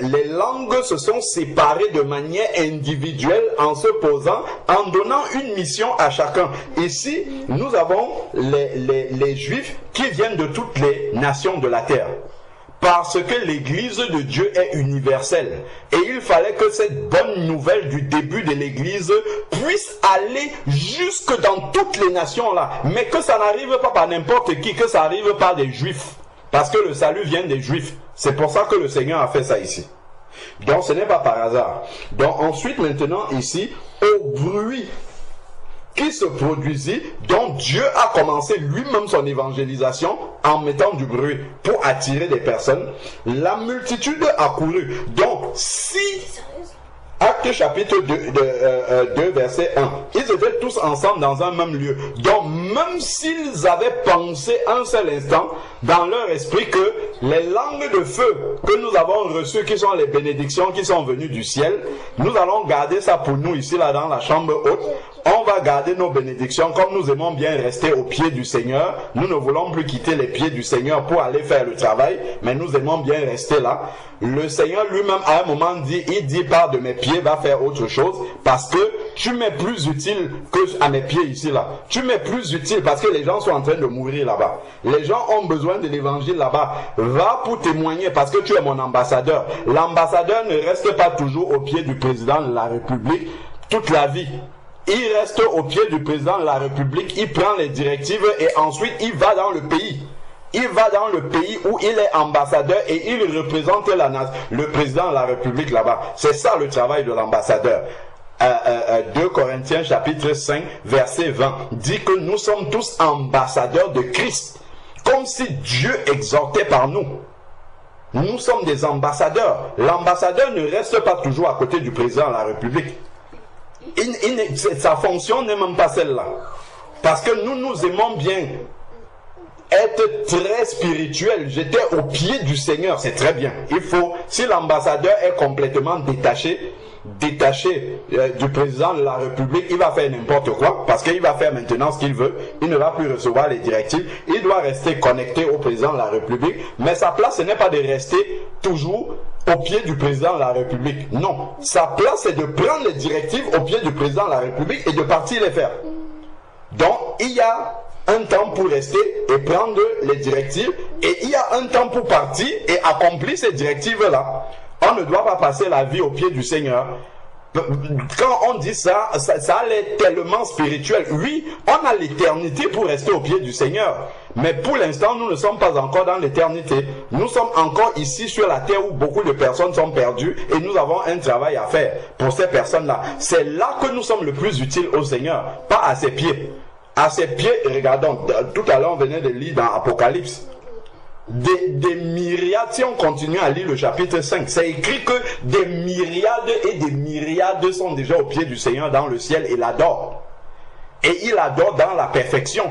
les langues se sont séparées de manière individuelle en se posant, en donnant une mission à chacun. Ici, nous avons les Juifs qui viennent de toutes les nations de la terre. Parce que l'église de Dieu est universelle. Et il fallait que cette bonne nouvelle du début de l'église puisse aller jusque dans toutes les nations là. Mais que ça n'arrive pas par n'importe qui, que ça arrive par des Juifs. Parce que le salut vient des Juifs. C'est pour ça que le Seigneur a fait ça ici. Donc ce n'est pas par hasard. Donc ensuite maintenant ici, au bruit qui se produisit, dont Dieu a commencé lui-même son évangélisation en mettant du bruit pour attirer des personnes, la multitude accourut. Donc si Acte chapitre 2, verset 1. Ils étaient tous ensemble dans un même lieu. Donc, même s'ils avaient pensé un seul instant dans leur esprit que les langues de feu que nous avons reçues, qui sont les bénédictions qui sont venues du ciel, nous allons garder ça pour nous ici, là, dans la chambre haute. On va garder nos bénédictions comme nous aimons bien rester au pied du Seigneur. Nous ne voulons plus quitter les pieds du Seigneur pour aller faire le travail, mais nous aimons bien rester là. Le Seigneur lui-même à un moment dit, il dit par de mes pieds va faire autre chose parce que tu m'es plus utile que à mes pieds ici là. Tu m'es plus utile parce que les gens sont en train de mourir là-bas. Les gens ont besoin de l'évangile là-bas. Va pour témoigner parce que tu es mon ambassadeur. L'ambassadeur ne reste pas toujours au pied du président de la République toute la vie. Il reste au pied du président de la République, il prend les directives et ensuite il va dans le pays. Il va dans le pays où il est ambassadeur et il représente le président de la République là-bas. C'est ça le travail de l'ambassadeur. 2 Corinthiens chapitre 5 verset 20 dit que nous sommes tous ambassadeurs de Christ. Comme si Dieu exhortait par nous. Nous sommes des ambassadeurs. L'ambassadeur ne reste pas toujours à côté du président de la République. Sa fonction n'est même pas celle-là. Parce que nous aimons bien être très spirituel. J'étais au pied du Seigneur, c'est très bien. Il faut, si l'ambassadeur est complètement détaché du président de la République, il va faire n'importe quoi, parce qu'il va faire maintenant ce qu'il veut, il ne va plus recevoir les directives, il doit rester connecté au président de la République, mais sa place ce n'est pas de rester toujours au pied du président de la République. Non, sa place c'est de prendre les directives au pied du président de la République et de partir les faire. Donc il y a un temps pour rester et prendre les directives, et il y a un temps pour partir et accomplir ces directives-là. On ne doit pas passer la vie au pied du Seigneur. Quand on dit ça, ça allait tellement spirituel. Oui, on a l'éternité pour rester au pied du Seigneur. Mais pour l'instant, nous ne sommes pas encore dans l'éternité. Nous sommes encore ici sur la terre où beaucoup de personnes sont perdues et nous avons un travail à faire pour ces personnes-là. C'est là que nous sommes le plus utiles au Seigneur, pas à ses pieds. À ses pieds, regardons, tout à l'heure on venait de lire dans Apocalypse. Des myriades, si on continue à lire le chapitre 5, c'est écrit que des myriades et des myriades sont déjà au pied du Seigneur dans le ciel et l'adorent. Et il adore dans la perfection.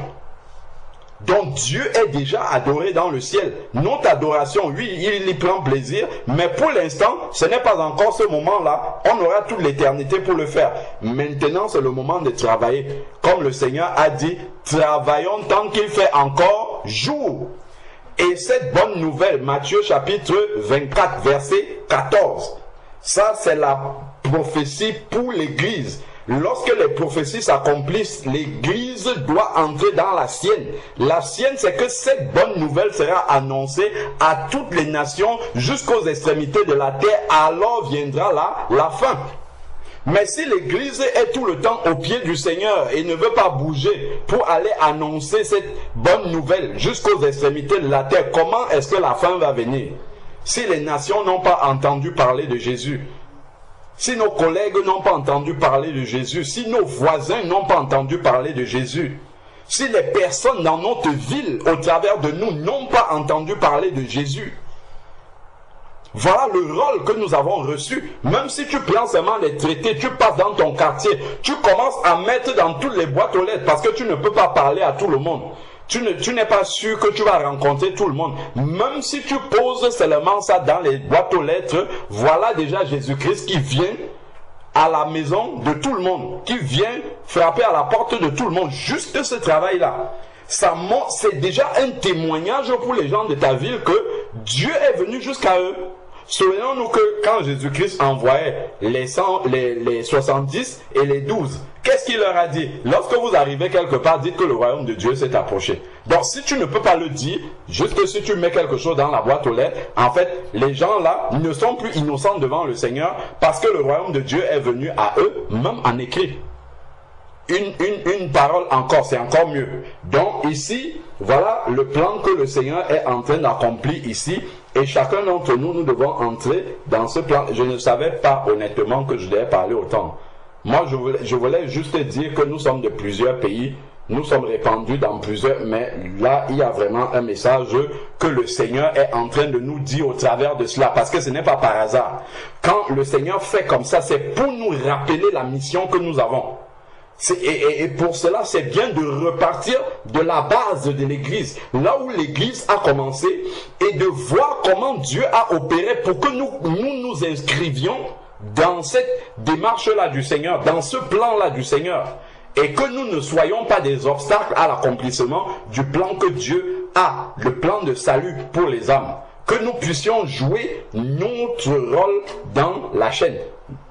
Donc Dieu est déjà adoré dans le ciel. Notre adoration, oui, il y prend plaisir, mais pour l'instant, ce n'est pas encore ce moment-là. On aura toute l'éternité pour le faire. Maintenant, c'est le moment de travailler. Comme le Seigneur a dit, travaillons tant qu'il fait encore jour. Et cette bonne nouvelle, Matthieu chapitre 24, verset 14, ça c'est la prophétie pour l'Église. Lorsque les prophéties s'accomplissent, l'Église doit entrer dans la sienne. La sienne, c'est que cette bonne nouvelle sera annoncée à toutes les nations jusqu'aux extrémités de la terre. Alors viendra la fin. Mais si l'Église est tout le temps au pied du Seigneur et ne veut pas bouger pour aller annoncer cette bonne nouvelle jusqu'aux extrémités de la terre, comment est-ce que la fin va venir? Si les nations n'ont pas entendu parler de Jésus, si nos collègues n'ont pas entendu parler de Jésus, si nos voisins n'ont pas entendu parler de Jésus, si les personnes dans notre ville, au travers de nous, n'ont pas entendu parler de Jésus, voilà le rôle que nous avons reçu. Même si tu prends seulement les traités, tu passes dans ton quartier, tu commences à mettre dans toutes les boîtes aux lettres parce que tu ne peux pas parler à tout le monde. Tu n'es pas sûr que tu vas rencontrer tout le monde. Même si tu poses seulement ça dans les boîtes aux lettres, voilà déjà Jésus-Christ qui vient à la maison de tout le monde, qui vient frapper à la porte de tout le monde. Juste ce travail-là. C'est déjà un témoignage pour les gens de ta ville que Dieu est venu jusqu'à eux. Souvenons-nous que quand Jésus-Christ envoyait les 70 et les 12, qu'est-ce qu'il leur a dit? Lorsque vous arrivez quelque part, dites que le royaume de Dieu s'est approché. Donc si tu ne peux pas le dire, juste que si tu mets quelque chose dans la boîte aux lettres, en fait, les gens là ne sont plus innocents devant le Seigneur parce que le royaume de Dieu est venu à eux, même en écrit. Une parole encore, c'est encore mieux. Donc ici, voilà le plan que le Seigneur est en train d'accomplir ici. Et chacun d'entre nous, nous devons entrer dans ce plan. Je ne savais pas honnêtement que je devais parler autant. Moi, je voulais juste dire que nous sommes de plusieurs pays. Nous sommes répandus dans plusieurs, mais là, il y a vraiment un message que le Seigneur est en train de nous dire au travers de cela, parce que ce n'est pas par hasard. Quand le Seigneur fait comme ça, c'est pour nous rappeler la mission que nous avons. Et pour cela, c'est bien de repartir de la base de l'Église, là où l'Église a commencé, et de voir comment Dieu a opéré pour que nous inscrivions dans cette démarche-là du Seigneur, dans ce plan-là du Seigneur, et que nous ne soyons pas des obstacles à l'accomplissement du plan que Dieu a, le plan de salut pour les âmes, que nous puissions jouer notre rôle dans la chaîne.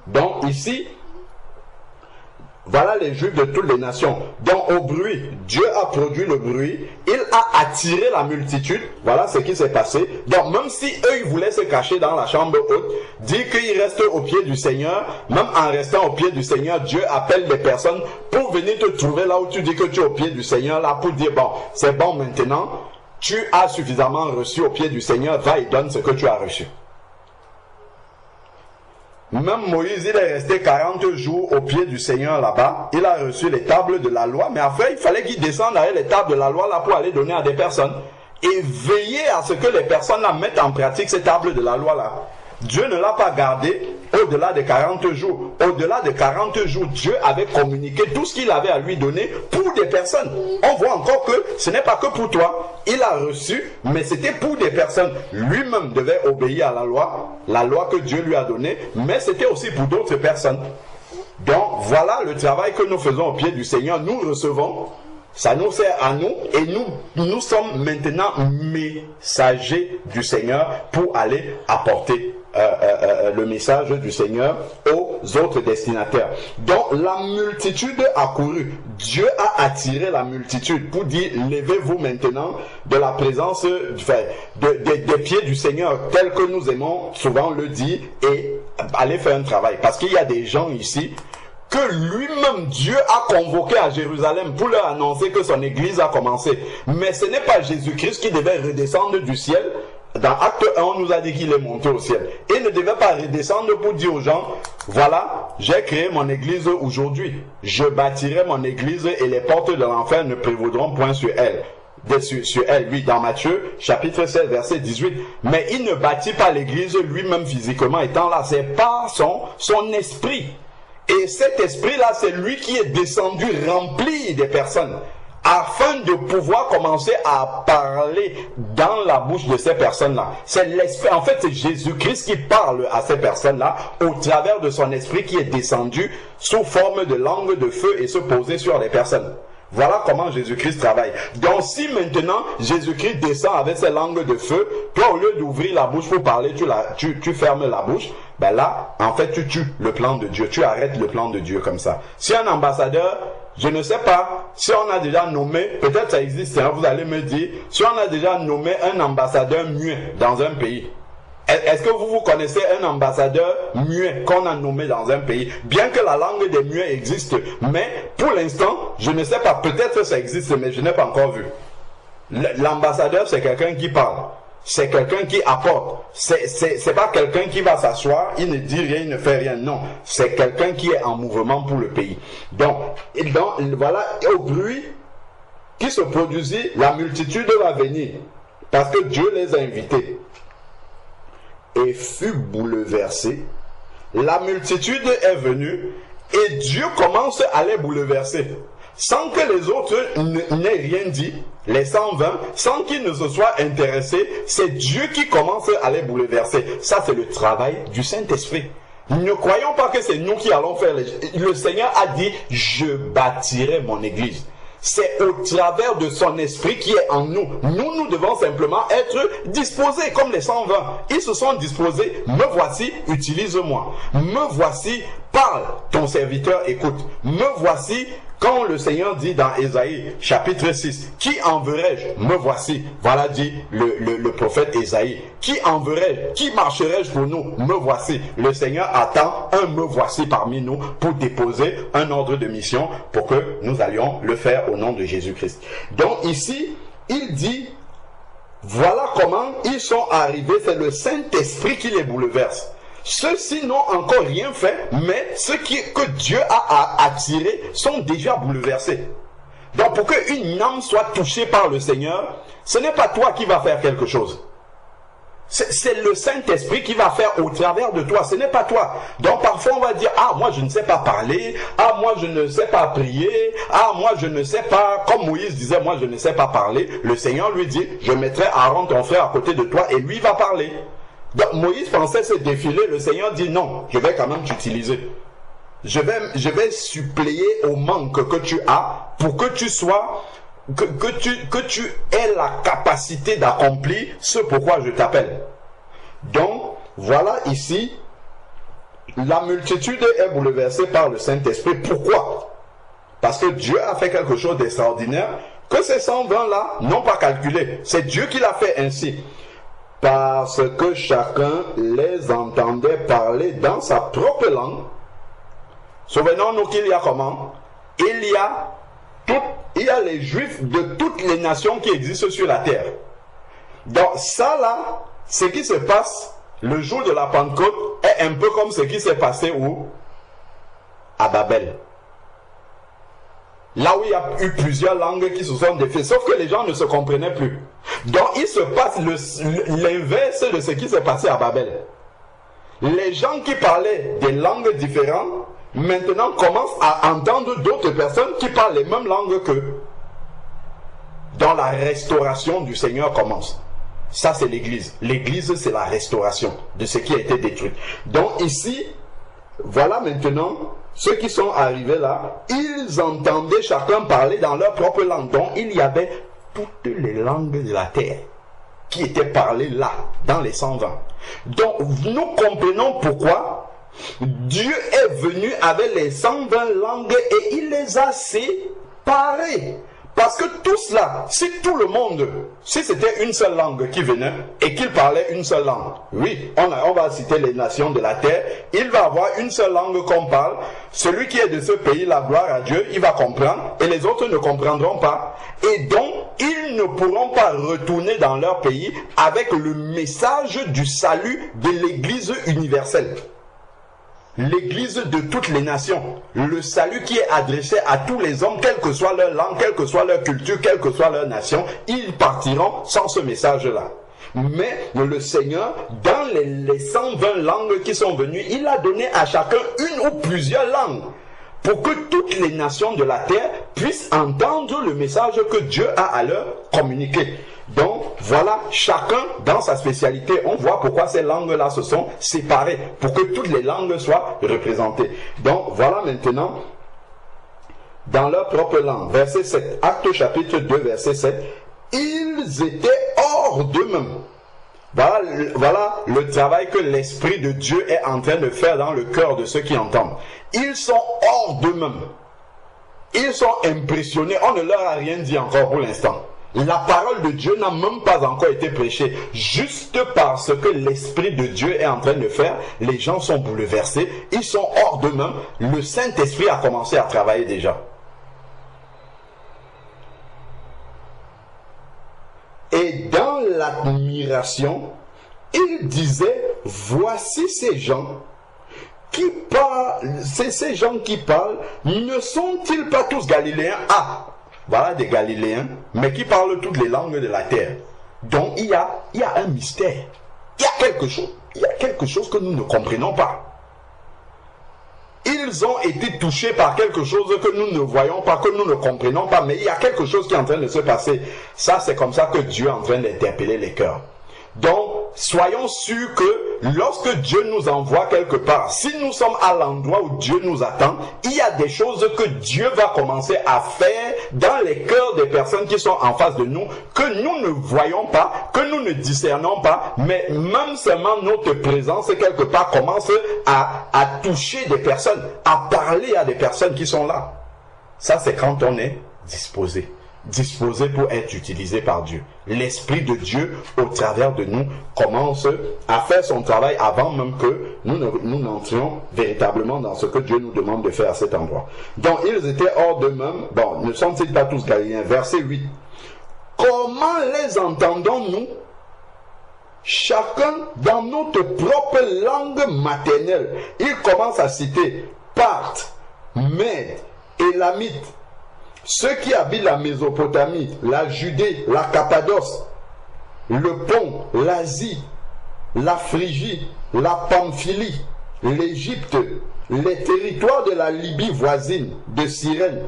Donc ici, voilà les Juifs de toutes les nations. Donc au bruit, Dieu a produit le bruit, il a attiré la multitude, voilà ce qui s'est passé. Donc même si eux ils voulaient se cacher dans la chambre haute, dire qu'ils restent au pied du Seigneur, même en restant au pied du Seigneur, Dieu appelle des personnes pour venir te trouver là où tu dis que tu es au pied du Seigneur, là pour dire bon, c'est bon maintenant, tu as suffisamment reçu au pied du Seigneur, va et donne ce que tu as reçu. Même Moïse, il est resté 40 jours au pied du Seigneur là-bas. Il a reçu les tables de la loi. Mais après, il fallait qu'il descende avec les tables de la loi là pour aller donner à des personnes. Et veiller à ce que les personnes là mettent en pratique ces tables de la loi là. Dieu ne l'a pas gardé au-delà de 40 jours. Au-delà de 40 jours, Dieu avait communiqué tout ce qu'il avait à lui donner pour des personnes. On voit encore que ce n'est pas que pour toi. Il a reçu, mais c'était pour des personnes. Lui-même devait obéir à la loi que Dieu lui a donnée, mais c'était aussi pour d'autres personnes. Donc voilà le travail que nous faisons au pied du Seigneur. Nous recevons, ça nous sert à nous, et nous sommes maintenant messagers du Seigneur pour aller apporter le message du Seigneur aux autres destinataires. Donc la multitude a couru. Dieu a attiré la multitude pour dire levez-vous maintenant de la présence des pieds du Seigneur tel que nous aimons souvent le dire et allez faire un travail. Parce qu'il y a des gens ici que lui-même Dieu a convoqué à Jérusalem pour leur annoncer que son église a commencé. Mais ce n'est pas Jésus-Christ qui devait redescendre du ciel. Dans Acte 1, on nous a dit qu'il est monté au ciel. Il ne devait pas redescendre pour dire aux gens, voilà, j'ai créé mon église aujourd'hui. Je bâtirai mon église et les portes de l'enfer ne prévaudront point sur elle. Sur elle, oui, dans Matthieu, chapitre 16, verset 18. Mais il ne bâtit pas l'église lui-même physiquement étant là. C'est par son esprit. Et cet esprit-là, c'est lui qui est descendu rempli des personnes, afin de pouvoir commencer à parler dans la bouche de ces personnes-là. C'est l'esprit, en fait, c'est Jésus-Christ qui parle à ces personnes-là au travers de son esprit qui est descendu sous forme de langue de feu et se poser sur les personnes. Voilà comment Jésus-Christ travaille. Donc si maintenant Jésus-Christ descend avec ses langues de feu, toi au lieu d'ouvrir la bouche pour parler, tu fermes la bouche, ben là, en fait tu tues le plan de Dieu, tu arrêtes le plan de Dieu comme ça. Si un ambassadeur, je ne sais pas, si on a déjà nommé, peut-être ça existe, hein, vous allez me dire, si on a déjà nommé un ambassadeur muet dans un pays, est-ce que vous connaissez un ambassadeur muet qu'on a nommé dans un pays? Bien que la langue des muets existe, mais pour l'instant, je ne sais pas, peut-être que ça existe, mais je n'ai pas encore vu. L'ambassadeur, c'est quelqu'un qui parle. C'est quelqu'un qui apporte. C'est pas quelqu'un qui va s'asseoir, il ne dit rien, il ne fait rien. Non, c'est quelqu'un qui est en mouvement pour le pays. Donc voilà, au bruit qui se produisit, la multitude va venir. Parce que Dieu les a invités. Et fut bouleversé. La multitude est venue et Dieu commence à les bouleverser. Sans que les autres n'aient rien dit, les 120, sans qu'ils ne se soient intéressés, c'est Dieu qui commence à les bouleverser. Ça, c'est le travail du Saint-Esprit. Ne croyons pas que c'est nous qui allons faire. Le Seigneur a dit, je bâtirai mon église. C'est au travers de son esprit qui est en nous. Nous devons simplement être disposés comme les 120. Ils se sont disposés. Me voici, utilise-moi. Me voici, parle, ton serviteur écoute. Me voici, quand le Seigneur dit dans Ésaïe chapitre 6, qui enverrai-je? Me voici. Voilà dit le prophète Ésaïe. Qui enverrai-je? Qui marcherai-je pour nous? Me voici. Le Seigneur attend un me voici parmi nous pour déposer un ordre de mission pour que nous allions le faire au nom de Jésus-Christ. Donc ici, il dit, voilà comment ils sont arrivés. C'est le Saint-Esprit qui les bouleverse. Ceux-ci n'ont encore rien fait, mais ceux que Dieu a attirés sont déjà bouleversés. Donc pour qu'une âme soit touchée par le Seigneur, ce n'est pas toi qui vas faire quelque chose. C'est le Saint-Esprit qui va faire au travers de toi, ce n'est pas toi. Donc parfois on va dire, ah moi je ne sais pas parler, ah moi je ne sais pas prier, ah moi je ne sais pas, comme Moïse disait, moi je ne sais pas parler. Le Seigneur lui dit, je mettrai Aaron ton frère à côté de toi et lui va parler. Donc Moïse pensait se défiler, le Seigneur dit non, je vais quand même t'utiliser. Je vais suppléer au manque que tu as pour que tu sois, que tu aies la capacité d'accomplir ce pourquoi je t'appelle. Donc voilà ici, la multitude est bouleversée par le Saint-Esprit. Pourquoi? Parce que Dieu a fait quelque chose d'extraordinaire que ces 120 là n'ont pas calculé. C'est Dieu qui l'a fait ainsi. Parce que chacun les entendait parler dans sa propre langue. Souvenons-nous qu'il y a comment? Il y a les Juifs de toutes les nations qui existent sur la terre. Donc ça là, ce qui se passe le jour de la Pentecôte est un peu comme ce qui s'est passé où? À Babel. Là où il y a eu plusieurs langues qui se sont défaites, sauf que les gens ne se comprenaient plus. Donc il se passe l'inverse de ce qui s'est passé à Babel. Les gens qui parlaient des langues différentes, maintenant commencent à entendre d'autres personnes qui parlent les mêmes langues qu'eux. Donc la restauration du Seigneur commence. Ça c'est l'église. L'église c'est la restauration de ce qui a été détruit. Donc ici, voilà maintenant ceux qui sont arrivés là, ils entendaient chacun parler dans leur propre langue. Donc il y avait toutes les langues de la terre. qui était parlé là, dans les 120. Donc, nous comprenons pourquoi Dieu est venu avec les 120 langues et il les a séparées. Parce que tout cela, si tout le monde, si c'était une seule langue qui venait et qu'il parlait une seule langue, oui, on va citer les nations de la terre, il va avoir une seule langue qu'on parle, celui qui est de ce pays, la gloire à Dieu, il va comprendre et les autres ne comprendront pas. Et donc, ils ne pourront pas retourner dans leur pays avec le message du salut de l'Église universelle. L'Église de toutes les nations, le salut qui est adressé à tous les hommes, quelle que soit leur langue, quelle que soit leur culture, quelle que soit leur nation, ils partiront sans ce message-là. Mais le Seigneur, dans les 120 langues qui sont venues, il a donné à chacun une ou plusieurs langues pour que toutes les nations de la terre puissent entendre le message que Dieu a à leur communiquer. Donc, voilà, chacun dans sa spécialité. On voit pourquoi ces langues-là se sont séparées, pour que toutes les langues soient représentées. Donc, voilà maintenant, dans leur propre langue, verset 7, Actes chapitre 2, verset 7, ils étaient hors d'eux-mêmes. Voilà le travail que l'Esprit de Dieu est en train de faire dans le cœur de ceux qui entendent. Ils sont hors d'eux-mêmes. Ils sont impressionnés. On ne leur a rien dit encore pour l'instant. La parole de Dieu n'a même pas encore été prêchée. Juste parce que l'Esprit de Dieu est en train de faire, les gens sont bouleversés. Ils sont hors d'eux-mêmes. Le Saint-Esprit a commencé à travailler déjà. Et dans l'admiration, il disait, voici ces gens qui parlent, ces gens qui parlent, ne sont-ils pas tous Galiléens? Ah, voilà des Galiléens, mais qui parlent toutes les langues de la terre. Donc il y a un mystère. Il y a quelque chose que nous ne comprenons pas. Ils ont été touchés par quelque chose que nous ne voyons pas, que nous ne comprenons pas, mais il y a quelque chose qui est en train de se passer. Ça, c'est comme ça que Dieu est en train d'interpeller les cœurs. Donc, soyons sûrs que lorsque Dieu nous envoie quelque part, si nous sommes à l'endroit où Dieu nous attend, il y a des choses que Dieu va commencer à faire dans les cœurs des personnes qui sont en face de nous, que nous ne voyons pas, que nous ne discernons pas, mais même seulement notre présence quelque part commence à toucher des personnes, à parler à des personnes qui sont là. Ça, c'est quand on est disposé pour être utilisé par Dieu. L'Esprit de Dieu, au travers de nous, commence à faire son travail avant même que nous n'entrions véritablement dans ce que Dieu nous demande de faire à cet endroit. Donc, ils étaient hors d'eux-mêmes. Bon, ne sont-ils pas tous Galiléens? Verset 8. Comment les entendons-nous? Chacun dans notre propre langue maternelle. Il commence à citer Parthes, Mèdes, Élamites, ceux qui habitent la Mésopotamie, la Judée, la Cappadoce, le Pont, l'Asie, la Phrygie, la Pamphylie, l'Égypte, les territoires de la Libye voisine, de Cyrène,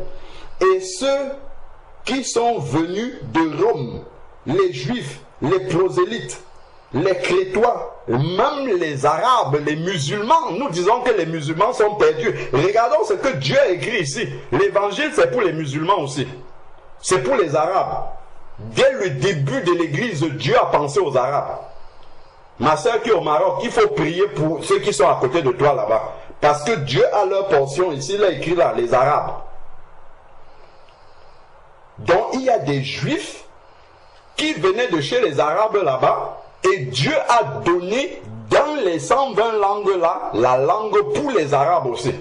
et ceux qui sont venus de Rome, les Juifs, les prosélytes, les Crétois, même les Arabes, les musulmans. Nous disons que les musulmans sont perdus. Regardons ce que Dieu a écrit ici. L'évangile, c'est pour les musulmans aussi. C'est pour les Arabes. Dès le début de l'église, Dieu a pensé aux Arabes. Ma soeur qui est au Maroc, il faut prier pour ceux qui sont à côté de toi là-bas. Parce que Dieu a leur portion ici, il a écrit là, les Arabes. Donc il y a des Juifs qui venaient de chez les Arabes là-bas. Et Dieu a donné dans les 120 langues là, la langue pour les Arabes aussi.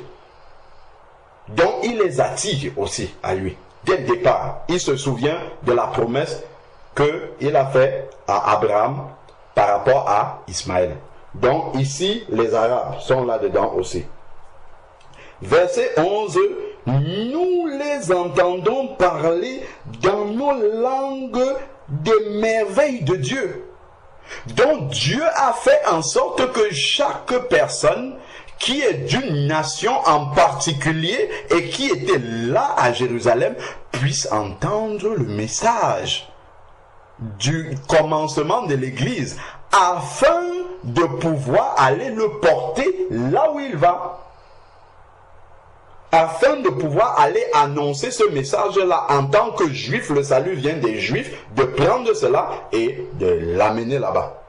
Donc il les attire aussi à lui. Dès le départ, il se souvient de la promesse qu'il a faite à Abraham par rapport à Ismaël. Donc ici, les Arabes sont là-dedans aussi. Verset 11, nous les entendons parler dans nos langues des merveilles de Dieu. Donc Dieu a fait en sorte que chaque personne qui est d'une nation en particulier et qui était là à Jérusalem puisse entendre le message du commencement de l'église afin de pouvoir aller le porter là où il va. afin de pouvoir aller annoncer ce message-là en tant que juif, le salut vient des juifs, de prendre cela et de l'amener là-bas.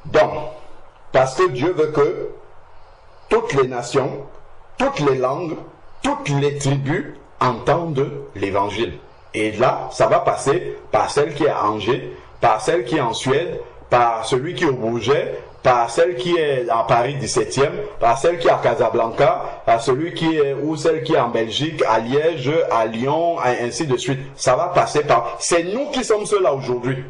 Donc, parce que Dieu veut que toutes les nations, toutes les langues, toutes les tribus entendent l'évangile. Et là, ça va passer par celle qui est à Angers, par celle qui est en Suède, par celui qui est au Bourget, par celle qui est à Paris 17e, par celle qui est à Casablanca, par celui qui est ou celle qui est en Belgique, à Liège, à Lyon, ainsi de suite. Ça va passer par... C'est nous qui sommes ceux-là aujourd'hui.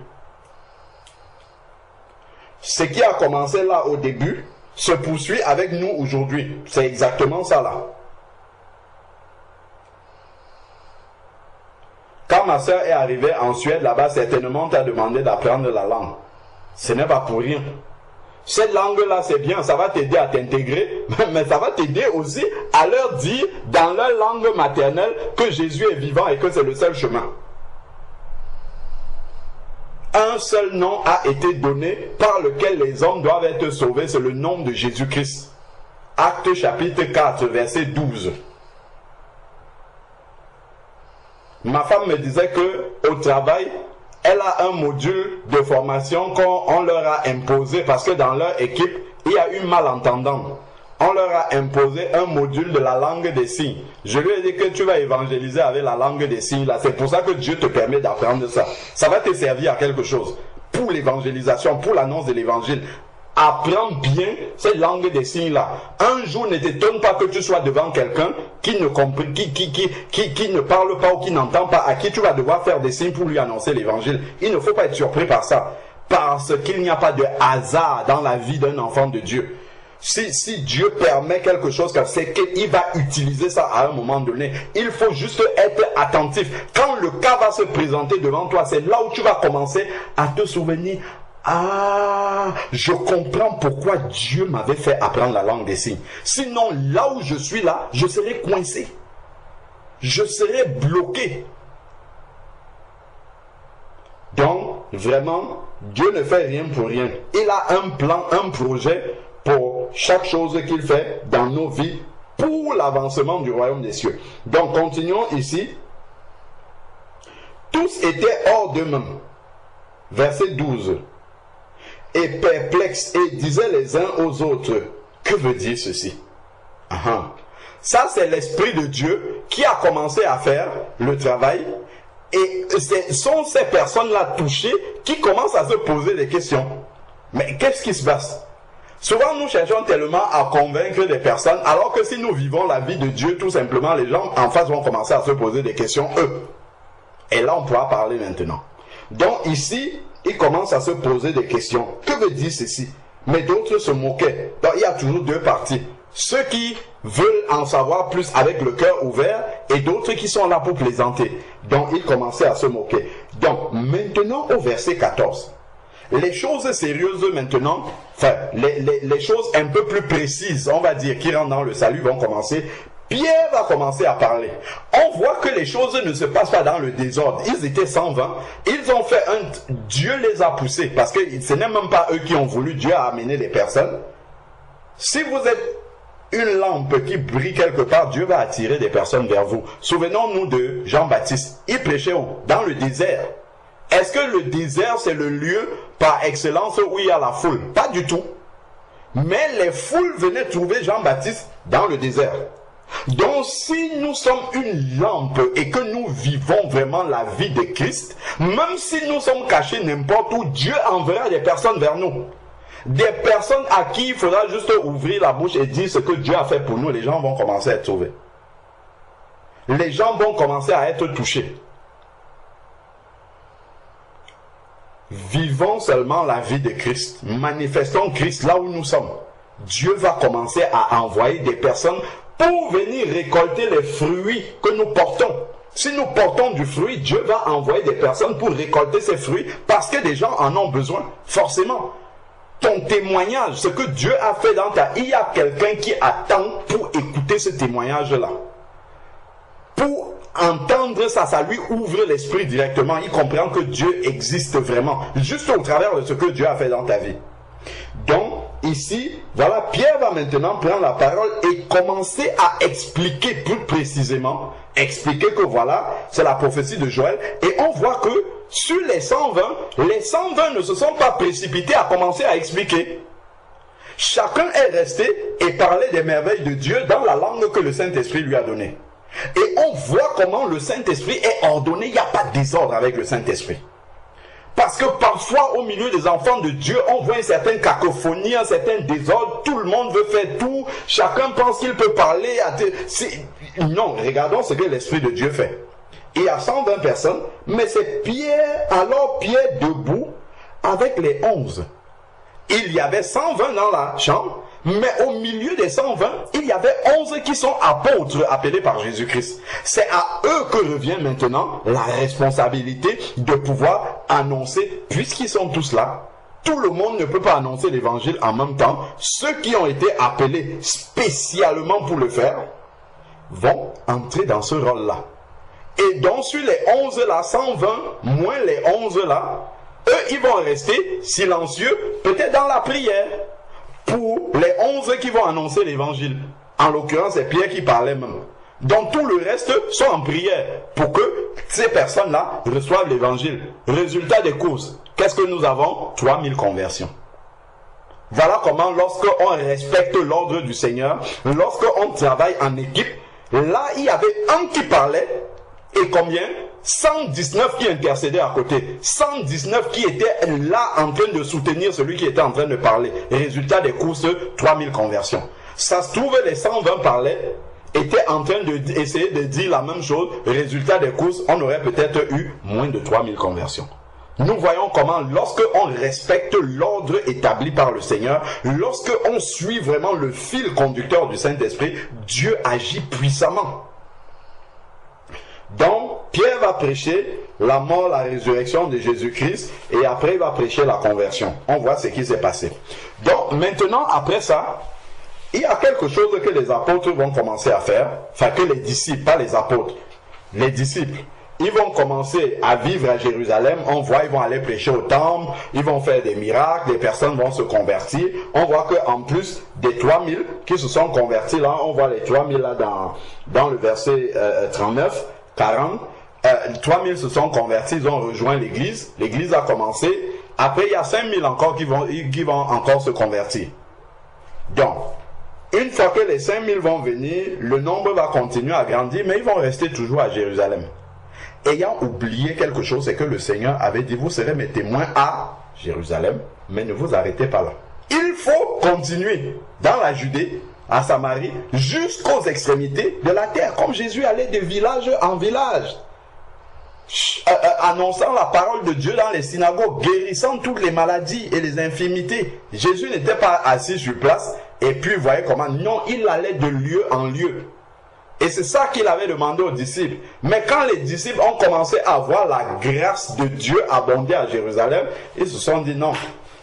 Ce qui a commencé là au début se poursuit avec nous aujourd'hui. C'est exactement ça là. Quand ma soeur est arrivée en Suède, là-bas, certainement t'a demandé d'apprendre la langue. Ce n'est pas pour rien. Cette langue-là, c'est bien, ça va t'aider à t'intégrer, mais ça va t'aider aussi à leur dire, dans leur langue maternelle, que Jésus est vivant et que c'est le seul chemin. Un seul nom a été donné par lequel les hommes doivent être sauvés, c'est le nom de Jésus-Christ. Actes chapitre 4, verset 12. Ma femme me disait que au travail, elle a un module de formation qu'on leur a imposé parce que dans leur équipe, il y a eu malentendant. On leur a imposé un module de la langue des signes. Je lui ai dit que tu vas évangéliser avec la langue des signes là. C'est pour ça que Dieu te permet d'apprendre ça. Ça va te servir à quelque chose. Pour l'évangélisation, pour l'annonce de l'évangile. Apprends bien cette langue des signes là. Un jour, ne t'étonne pas que tu sois devant quelqu'un qui ne comprend, qui ne parle pas ou qui n'entend pas, à qui tu vas devoir faire des signes pour lui annoncer l'évangile. Il ne faut pas être surpris par ça. Parce qu'il n'y a pas de hasard dans la vie d'un enfant de Dieu. Si Dieu permet quelque chose, c'est qu'il va utiliser ça à un moment donné. Il faut juste être attentif. Quand le cas va se présenter devant toi, c'est là où tu vas commencer à te souvenir. Ah, je comprends pourquoi Dieu m'avait fait apprendre la langue des signes. Sinon, là où je suis là, je serais coincé. Je serais bloqué. Donc, vraiment, Dieu ne fait rien pour rien. Il a un plan, un projet pour chaque chose qu'il fait dans nos vies pour l'avancement du royaume des cieux. Donc, continuons ici. Tous étaient hors d'eux-mêmes. Verset 12. Et perplexes et disaient les uns aux autres, que veut dire ceci? Ça, c'est l'Esprit de Dieu qui a commencé à faire le travail. Et ce sont ces personnes-là touchées qui commencent à se poser des questions. Mais qu'est-ce qui se passe? Souvent, nous cherchons tellement à convaincre des personnes, alors que si nous vivons la vie de Dieu, tout simplement, les gens en face vont commencer à se poser des questions, eux. Et là, on pourra parler maintenant. Donc ici, ils commencent à se poser des questions. Que veut dire ceci? Mais d'autres se moquaient. Donc il y a toujours deux parties. Ceux qui veulent en savoir plus avec le cœur ouvert et d'autres qui sont là pour plaisanter. Donc ils commençaient à se moquer. Donc maintenant au verset 14. Les choses sérieuses maintenant, enfin les choses un peu plus précises, on va dire, qui rentrent dans le salut vont commencer. Pierre va commencer à parler. On voit que les choses ne se passent pas dans le désordre. Ils étaient 120. Ils ont fait Dieu les a poussés. Parce que ce n'est même pas eux qui ont voulu. Dieu a amené des personnes. Si vous êtes une lampe qui brille quelque part, Dieu va attirer des personnes vers vous. Souvenons-nous de Jean-Baptiste. Il prêchait où? Dans le désert. Est-ce que le désert, c'est le lieu par excellence où il y a la foule? Pas du tout. Mais les foules venaient trouver Jean-Baptiste dans le désert. Donc si nous sommes une lampe et que nous vivons vraiment la vie de Christ, même si nous sommes cachés n'importe où, Dieu enverra des personnes vers nous. Des personnes à qui il faudra juste ouvrir la bouche et dire ce que Dieu a fait pour nous. Les gens vont commencer à être sauvés. Les gens vont commencer à être touchés. Vivons seulement la vie de Christ. Manifestons Christ là où nous sommes. Dieu va commencer à envoyer des personnes pour venir récolter les fruits que nous portons. Si nous portons du fruit, Dieu va envoyer des personnes pour récolter ces fruits parce que des gens en ont besoin, forcément. Ton témoignage, ce que Dieu a fait dans ta vie, il y a quelqu'un qui attend pour écouter ce témoignage-là. Pour entendre ça, ça lui ouvre l'esprit directement. Il comprend que Dieu existe vraiment, juste au travers de ce que Dieu a fait dans ta vie. Donc, ici, voilà, Pierre va maintenant prendre la parole et commencer à expliquer plus précisément, expliquer que voilà, c'est la prophétie de Joël, et on voit que sur les 120 ne se sont pas précipités à commencer à expliquer. Chacun est resté et parlait des merveilles de Dieu dans la langue que le Saint-Esprit lui a donnée. Et on voit comment le Saint-Esprit est ordonné, il n'y a pas de désordre avec le Saint-Esprit. Parce que parfois, au milieu des enfants de Dieu, on voit une certaine cacophonie, un certain désordre, tout le monde veut faire tout, chacun pense qu'il peut parler. Non, regardons ce que l'Esprit de Dieu fait. Il y a 120 personnes, mais c'est Pierre, alors Pierre debout, avec les 11. Il y avait 120 dans la chambre, mais au milieu des 120, il y avait 11 qui sont apôtres appelés par Jésus-Christ. C'est à eux que revient maintenant la responsabilité de pouvoir annoncer, puisqu'ils sont tous là. Tout le monde ne peut pas annoncer l'évangile en même temps. Ceux qui ont été appelés spécialement pour le faire vont entrer dans ce rôle-là. Et donc sur les 11 là, 120 moins les 11 là, eux ils vont rester silencieux, peut-être dans la prière, pour les 11 qui vont annoncer l'évangile. En l'occurrence, c'est Pierre qui parlait même. Donc tout le reste sont en prière pour que ces personnes-là reçoivent l'évangile. Résultat des courses, qu'est-ce que nous avons? 3000 conversions. Voilà comment lorsqu'on respecte l'ordre du Seigneur, lorsqu'on travaille en équipe, là il y avait un qui parlait, et combien? 119 qui intercédaient à côté. 119 qui étaient là en train de soutenir celui qui était en train de parler. Résultat des courses, 3000 conversions. Ça se trouve, les 120 parlaient, étaient en train d'essayer de dire la même chose. Résultat des courses, on aurait peut-être eu moins de 3000 conversions. Nous voyons comment, lorsque on respecte l'ordre établi par le Seigneur, lorsque on suit vraiment le fil conducteur du Saint-Esprit, Dieu agit puissamment. Donc, Pierre va prêcher la mort, la résurrection de Jésus-Christ, et après il va prêcher la conversion. On voit ce qui s'est passé. Donc, maintenant, après ça, il y a quelque chose que les apôtres vont commencer à faire, enfin que les disciples, pas les apôtres, les disciples, ils vont commencer à vivre à Jérusalem. On voit, ils vont aller prêcher au temple, ils vont faire des miracles, des personnes vont se convertir. On voit qu'en plus des 3000 qui se sont convertis, là, on voit les 3000 là dans le verset 39, 40, 3000 se sont convertis, ils ont rejoint l'église, l'église a commencé, après il y a 5000 encore qui vont encore se convertir. Donc, une fois que les 5000 vont venir, le nombre va continuer à grandir, mais ils vont rester toujours à Jérusalem. Ayant oublié quelque chose, c'est que le Seigneur avait dit, vous serez mes témoins à Jérusalem, mais ne vous arrêtez pas là. Il faut continuer dans la Judée, à Samarie, jusqu'aux extrémités de la terre, comme Jésus allait de village en village, annonçant la parole de Dieu dans les synagogues, guérissant toutes les maladies et les infirmités. Jésus n'était pas assis sur place, et puis vous voyez comment, non, il allait de lieu en lieu. Et c'est ça qu'il avait demandé aux disciples. Mais quand les disciples ont commencé à voir la grâce de Dieu abonder à Jérusalem, ils se sont dit non.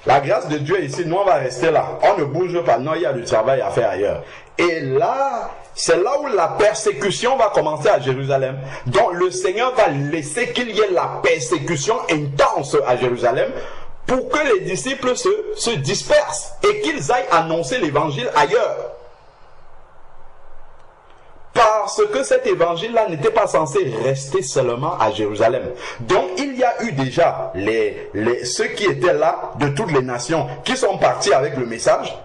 La grâce de Dieu ici, nous on va rester là. On ne bouge pas. Non, il y a du travail à faire ailleurs. Et là, c'est là où la persécution va commencer à Jérusalem. Donc le Seigneur va laisser qu'il y ait la persécution intense à Jérusalem pour que les disciples se dispersent et qu'ils aillent annoncer l'évangile ailleurs. Parce que cet évangile-là n'était pas censé rester seulement à Jérusalem. Donc il y a eu déjà ceux qui étaient là de toutes les nations qui sont partis avec le message.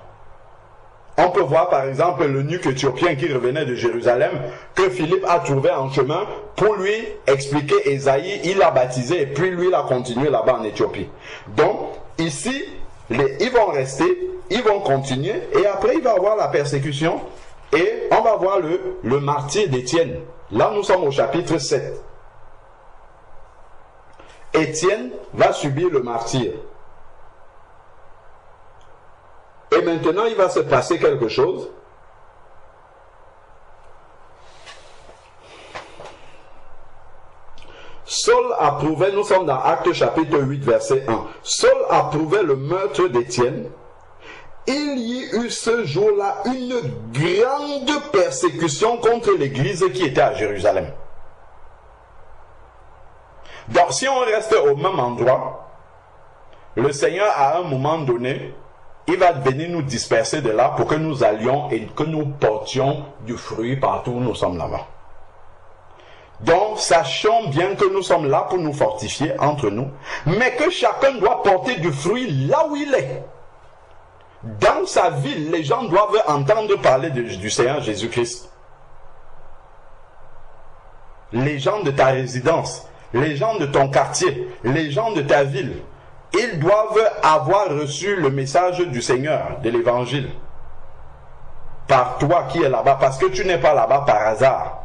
On peut voir par exemple l'eunuque éthiopien qui revenait de Jérusalem, que Philippe a trouvé en chemin pour lui expliquer Ésaïe, il l'a baptisé et puis lui il a continué là-bas en Éthiopie. Donc ici, ils vont rester, ils vont continuer et après il va y avoir la persécution. Et on va voir le martyr d'Étienne. Là, nous sommes au chapitre 7. Étienne va subir le martyr. Et maintenant, il va se passer quelque chose. Saul approuvait, nous sommes dans Actes chapitre 8, verset 1. Saul approuvait le meurtre d'Étienne. Il y eut ce jour-là une grande persécution contre l'église qui était à Jérusalem. Donc si on reste au même endroit, le Seigneur à un moment donné, il va venir nous disperser de là pour que nous allions et que nous portions du fruit partout où nous sommes là-bas. Donc, sachons bien que nous sommes là pour nous fortifier entre nous, mais que chacun doit porter du fruit là où il est. Dans sa ville, les gens doivent entendre parler du Seigneur Jésus-Christ. Les gens de ta résidence, les gens de ton quartier, les gens de ta ville, ils doivent avoir reçu le message du Seigneur, de l'Évangile, par toi qui es là-bas, parce que tu n'es pas là-bas par hasard.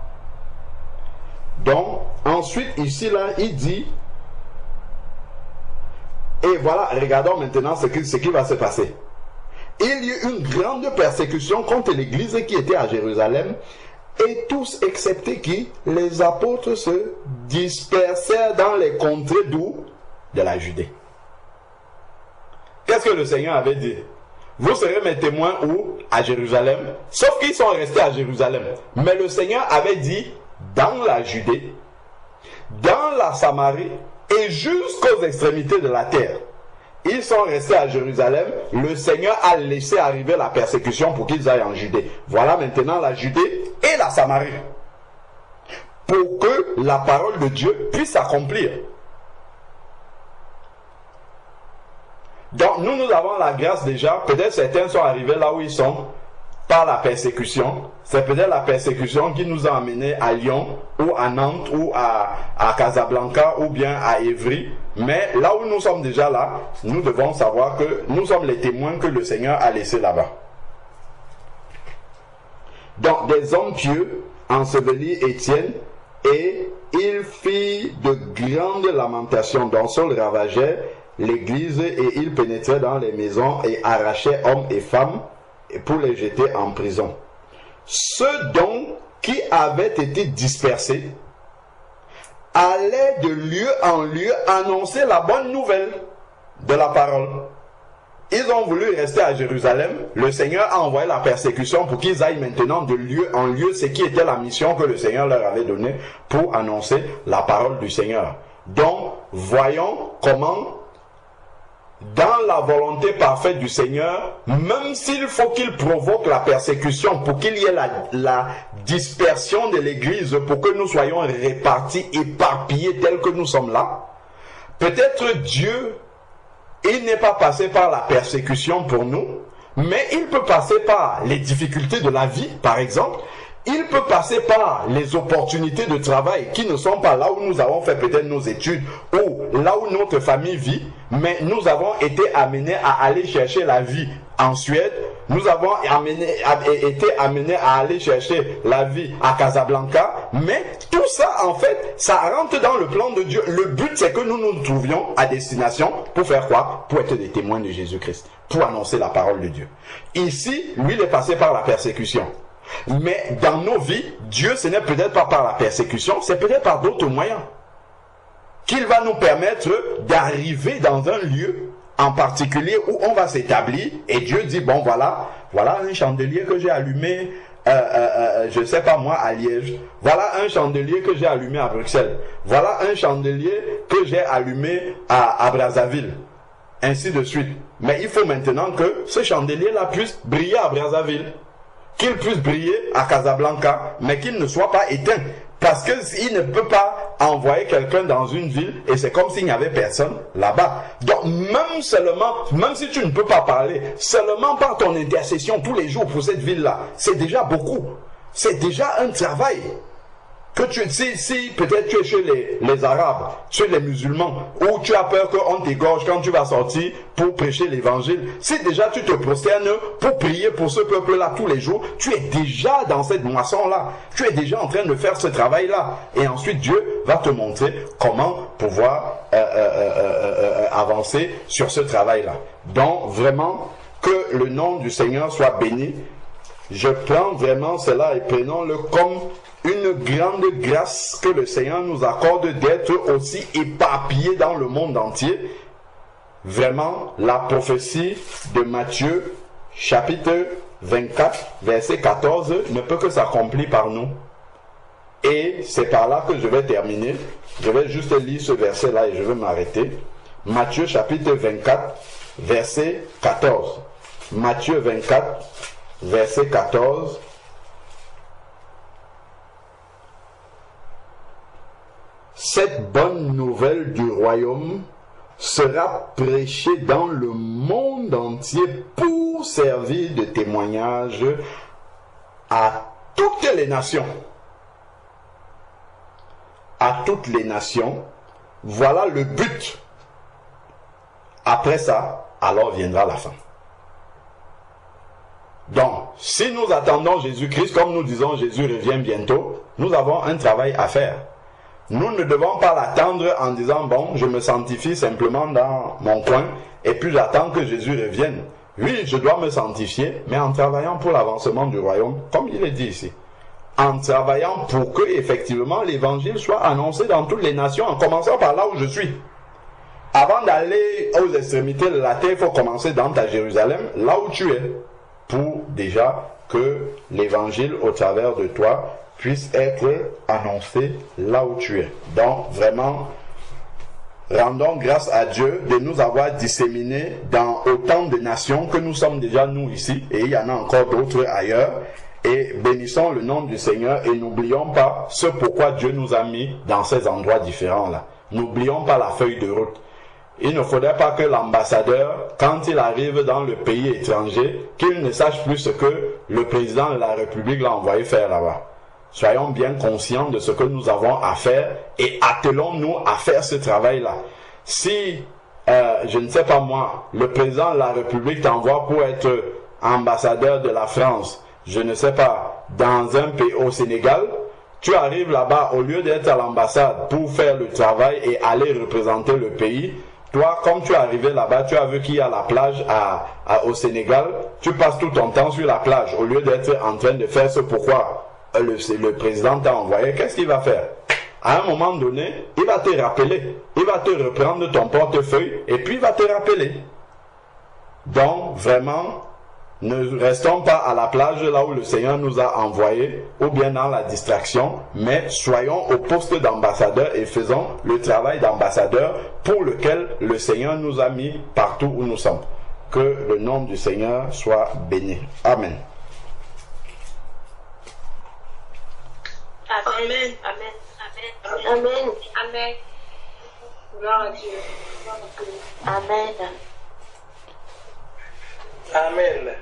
Donc, ensuite, ici, là, il dit, et voilà, regardons maintenant ce qui va se passer. Il y eut une grande persécution contre l'église qui était à Jérusalem, et tous, excepté qui, les apôtres se dispersèrent dans les contrées d'où? De la Judée. Qu'est-ce que le Seigneur avait dit? Vous serez mes témoins où? À Jérusalem. Sauf qu'ils sont restés à Jérusalem. Mais le Seigneur avait dit, dans la Judée, dans la Samarie, et jusqu'aux extrémités de la terre. Ils sont restés à Jérusalem. Le Seigneur a laissé arriver la persécution pour qu'ils aillent en Judée. Voilà maintenant la Judée et la Samarie. Pour que la parole de Dieu puisse s'accomplir. Donc nous avons la grâce déjà. Peut-être certains sont arrivés là où ils sont par la persécution. C'est peut-être la persécution qui nous a amenés à Lyon ou à Nantes ou à Casablanca ou bien à Évry. Mais là où nous sommes déjà là, nous devons savoir que nous sommes les témoins que le Seigneur a laissés là-bas. Donc des hommes pieux ensevelis Étienne et il fit de grandes lamentations. Donc Saul ravageait l'église et il pénétrait dans les maisons et arrachait hommes et femmes pour les jeter en prison. Ceux donc qui avaient été dispersés allaient de lieu en lieu annoncer la bonne nouvelle de la parole. Ils ont voulu rester à Jérusalem. Le Seigneur a envoyé la persécution pour qu'ils aillent maintenant de lieu en lieu, ce qui était la mission que le Seigneur leur avait donnée pour annoncer la parole du Seigneur. Donc, voyons comment dans la volonté parfaite du Seigneur, même s'il faut qu'il provoque la persécution pour qu'il y ait la dispersion de l'église, pour que nous soyons répartis, éparpillés tels que nous sommes là, peut-être Dieu, il n'est pas passé par la persécution pour nous, mais il peut passer par les difficultés de la vie, par exemple. Il peut passer par les opportunités de travail qui ne sont pas là où nous avons fait peut-être nos études ou là où notre famille vit, mais nous avons été amenés à aller chercher la vie en Suède, nous avons été amenés à aller chercher la vie à Casablanca, mais tout ça en fait, ça rentre dans le plan de Dieu. Le but c'est que nous nous trouvions à destination pour faire quoi? Pour être des témoins de Jésus-Christ, pour annoncer la parole de Dieu. Ici, lui il est passé par la persécution. Mais dans nos vies, Dieu, ce n'est peut-être pas par la persécution, c'est peut-être par d'autres moyens qu'il va nous permettre d'arriver dans un lieu en particulier où on va s'établir et Dieu dit, bon voilà un chandelier que j'ai allumé, je sais pas moi, à Liège. Voilà un chandelier que j'ai allumé à Bruxelles. Voilà un chandelier que j'ai allumé à Brazzaville. Ainsi de suite. Mais il faut maintenant que ce chandelier-là puisse briller à Brazzaville. Qu'il puisse briller à Casablanca, mais qu'il ne soit pas éteint. Parce qu'il ne peut pas envoyer quelqu'un dans une ville et c'est comme s'il n'y avait personne là-bas. Donc même si tu ne peux pas parler, seulement par ton intercession tous les jours pour cette ville-là, c'est déjà beaucoup. C'est déjà un travail. Que si peut-être tu es chez les Arabes, chez les musulmans, où tu as peur qu'on t'égorge quand tu vas sortir pour prêcher l'évangile, si déjà tu te prosternes pour prier pour ce peuple-là tous les jours, tu es déjà dans cette moisson-là, tu es déjà en train de faire ce travail-là. Et ensuite Dieu va te montrer comment pouvoir avancer sur ce travail-là. Donc vraiment, que le nom du Seigneur soit béni. Je prends vraiment cela et prenons-le comme une grande grâce que le Seigneur nous accorde d'être aussi éparpillés dans le monde entier. Vraiment, la prophétie de Matthieu, chapitre 24, verset 14, ne peut que s'accomplir par nous. Et c'est par là que je vais terminer. Je vais juste lire ce verset-là et je vais m'arrêter. Matthieu, chapitre 24, verset 14. Matthieu 24, verset 14. Cette bonne nouvelle du royaume sera prêchée dans le monde entier pour servir de témoignage à toutes les nations. À toutes les nations. Voilà le but. Après ça, alors viendra la fin. Donc, si nous attendons Jésus-Christ, comme nous disons Jésus revient bientôt, nous avons un travail à faire. Nous ne devons pas l'attendre en disant, bon, je me sanctifie simplement dans mon coin et puis j'attends que Jésus revienne. Oui, je dois me sanctifier, mais en travaillant pour l'avancement du royaume, comme il est dit ici. En travaillant pour que, effectivement, l'évangile soit annoncé dans toutes les nations, en commençant par là où je suis. Avant d'aller aux extrémités de la terre, il faut commencer dans ta Jérusalem, là où tu es, pour déjà que l'évangile au travers de toi puisse être annoncé là où tu es. Donc, vraiment, rendons grâce à Dieu de nous avoir disséminés dans autant de nations que nous sommes déjà nous ici, et il y en a encore d'autres ailleurs, et bénissons le nom du Seigneur et n'oublions pas ce pourquoi Dieu nous a mis dans ces endroits différents-là. N'oublions pas la feuille de route. Il ne faudrait pas que l'ambassadeur, quand il arrive dans le pays étranger, qu'il ne sache plus ce que le président de la République l'a envoyé faire là-bas. Soyons bien conscients de ce que nous avons à faire et attelons-nous à faire ce travail-là. Si, je ne sais pas moi, le président de la République t'envoie pour être ambassadeur de la France, je ne sais pas, dans un pays au Sénégal, tu arrives là-bas, au lieu d'être à l'ambassade pour faire le travail et aller représenter le pays, toi, comme tu es arrivé là-bas, tu as vu qu'il y a la plage au Sénégal, tu passes tout ton temps sur la plage, au lieu d'être en train de faire ce pourquoi le président t'a envoyé. Qu'est-ce qu'il va faire? À un moment donné, il va te rappeler, il va te reprendre ton portefeuille et puis il va te rappeler. Donc, vraiment, ne restons pas à la plage là où le Seigneur nous a envoyés ou bien dans la distraction, mais soyons au poste d'ambassadeur et faisons le travail d'ambassadeur pour lequel le Seigneur nous a mis partout où nous sommes. Que le nom du Seigneur soit béni. Amen. Amen. Amen. Amen. Amen. Gloire à Dieu. Amen. Amen.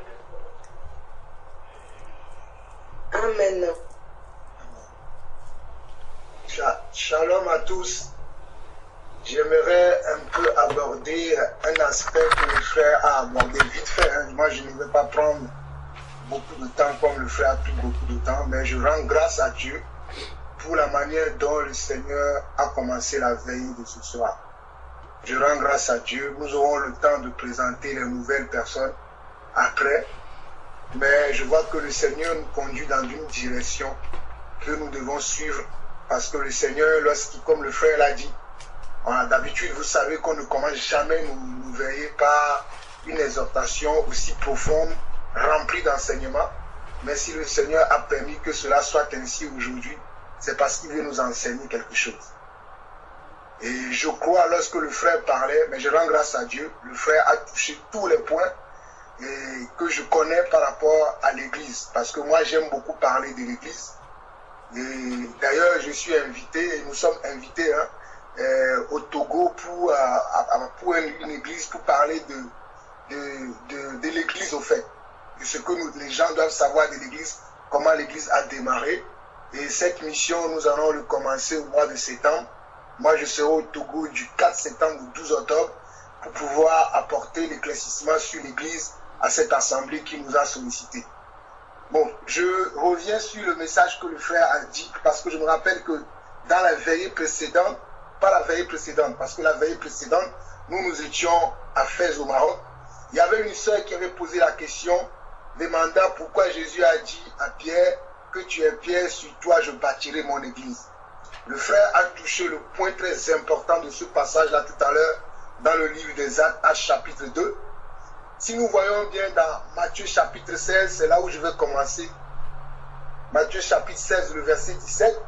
Amen. Shalom à tous. J'aimerais un peu aborder un aspect que le frère a abordé vite fait. Moi, je ne vais pas prendre beaucoup de temps comme le frère a pris beaucoup de temps, mais je rends grâce à Dieu pour la manière dont le Seigneur a commencé la veille de ce soir. Je rends grâce à Dieu. Nous aurons le temps de présenter les nouvelles personnes après, mais je vois que le Seigneur nous conduit dans une direction que nous devons suivre, parce que le Seigneur, comme le frère l'a dit, d'habitude vous savez qu'on ne commence jamais nous veiller par une exhortation aussi profonde, remplie d'enseignements, mais si le Seigneur a permis que cela soit ainsi aujourd'hui, c'est parce qu'il veut nous enseigner quelque chose. Et je crois, lorsque le frère parlait, mais je rends grâce à Dieu, le frère a touché tous les points et que je connais par rapport à l'église, parce que moi j'aime beaucoup parler de l'église. Et d'ailleurs je suis invité, et nous sommes invités au Togo pour une église, pour parler de l'église au fait, de ce que les gens doivent savoir de l'église, comment l'église a démarré. Et cette mission, nous allons le commencer au mois de septembre. Moi je serai au Togo du 4 septembre au 12 octobre pour pouvoir apporter l'éclaircissement sur l'église à cette assemblée qui nous a sollicité. Bon, je reviens sur le message que le frère a dit, parce que je me rappelle que dans la veillée précédente, pas la veillée précédente, parce que la veillée précédente, nous étions à Fès au Maroc, il y avait une sœur qui avait posé la question, demandant pourquoi Jésus a dit à Pierre que tu es Pierre, sur toi je bâtirai mon église. Le frère a touché le point très important de ce passage-là tout à l'heure, dans le livre des Actes chapitre 2. Si nous voyons bien dans Matthieu chapitre 16, c'est là où je vais commencer. Matthieu chapitre 16, le verset 17.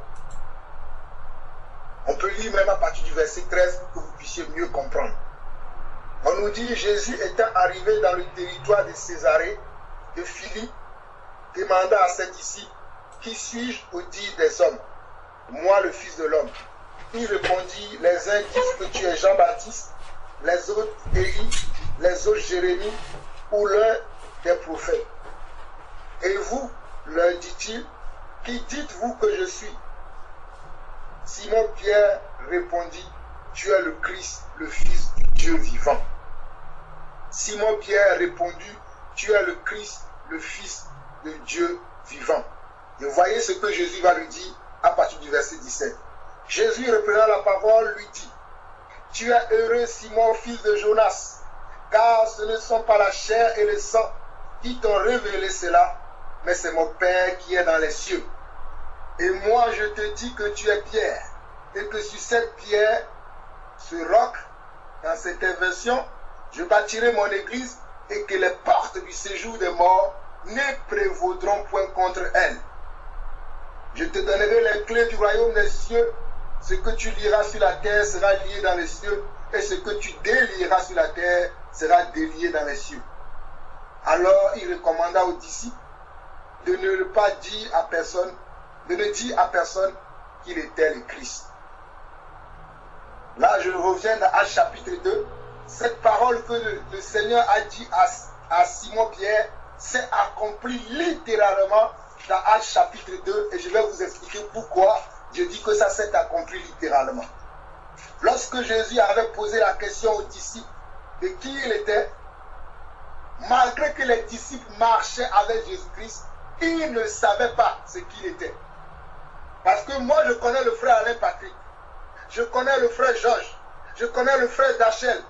On peut lire même à partir du verset 13 pour que vous puissiez mieux comprendre. On nous dit Jésus étant arrivé dans le territoire de Césarée, de Philippe, demanda à ses disciples, qui suis-je au dire des hommes? Moi, le Fils de l'homme. Il répondit, les uns disent que tu es Jean-Baptiste, les autres Élie, les autres Jérémie, ou l'un des prophètes. Et vous, leur dit-il, qui dites-vous que je suis? Simon-Pierre répondit, tu es le Christ, le Fils du Dieu vivant. Simon-Pierre répondit, tu es le Christ, le Fils de Dieu vivant. Et voyez ce que Jésus va lui dire à partir du verset 17. Jésus, reprenant la parole, lui dit, tu es heureux, Simon, fils de Jonas, car ce ne sont pas la chair et le sang qui t'ont révélé cela, mais c'est mon Père qui est dans les cieux. Et moi, je te dis que tu es Pierre, et que sur cette pierre, ce roc, dans cette version, je bâtirai mon église, et que les portes du séjour des morts ne prévaudront point contre elle. Je te donnerai les clés du royaume des cieux. Ce que tu liras sur la terre sera lié dans les cieux, et ce que tu délieras sur la terre sera délié dans les cieux. Alors il recommanda aux disciples de ne pas dire à personne, de ne dire à personne qu'il était le Christ. Là, je reviens dans Actes chapitre 2. Cette parole que le Seigneur a dit à Simon-Pierre s'est accomplie littéralement dans Actes chapitre 2, et je vais vous expliquer pourquoi je dis que ça s'est accompli littéralement. Lorsque Jésus avait posé la question aux disciples de qui il était, malgré que les disciples marchaient avec Jésus-Christ, ils ne savaient pas ce qu'il était. Parce que moi, je connais le frère Alain Patrick, je connais le frère Georges, je connais le frère Dachel,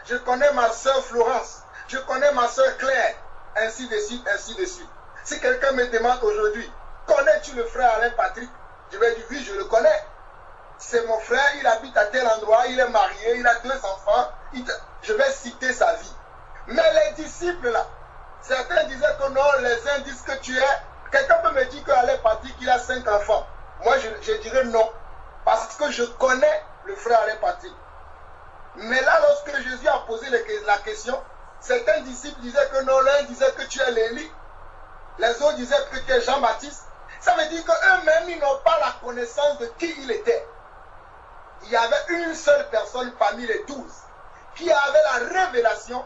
je connais ma soeur Florence, je connais ma soeur Claire, ainsi de suite, ainsi de suite. Si quelqu'un me demande aujourd'hui, connais-tu le frère Alain Patrick? Je vais dire oui, je le connais. C'est mon frère, il habite à tel endroit, il est marié, il a 2 enfants. Je vais citer sa vie. Mais les disciples là, certains disaient que non, les uns disent que tu es. Quelqu'un peut me dire qu'Alain Patrick, il a 5 enfants. Moi, je dirais non. Parce que je connais le frère Alain Patrick. Mais là, lorsque Jésus a posé la question, certains disciples disaient que non, l'un disait que tu es l'Élie. Les autres disaient que tu es Jean-Baptiste. Ça veut dire qu'eux-mêmes, ils n'ont pas la connaissance de qui il était. Il y avait une seule personne parmi les 12 qui avait la révélation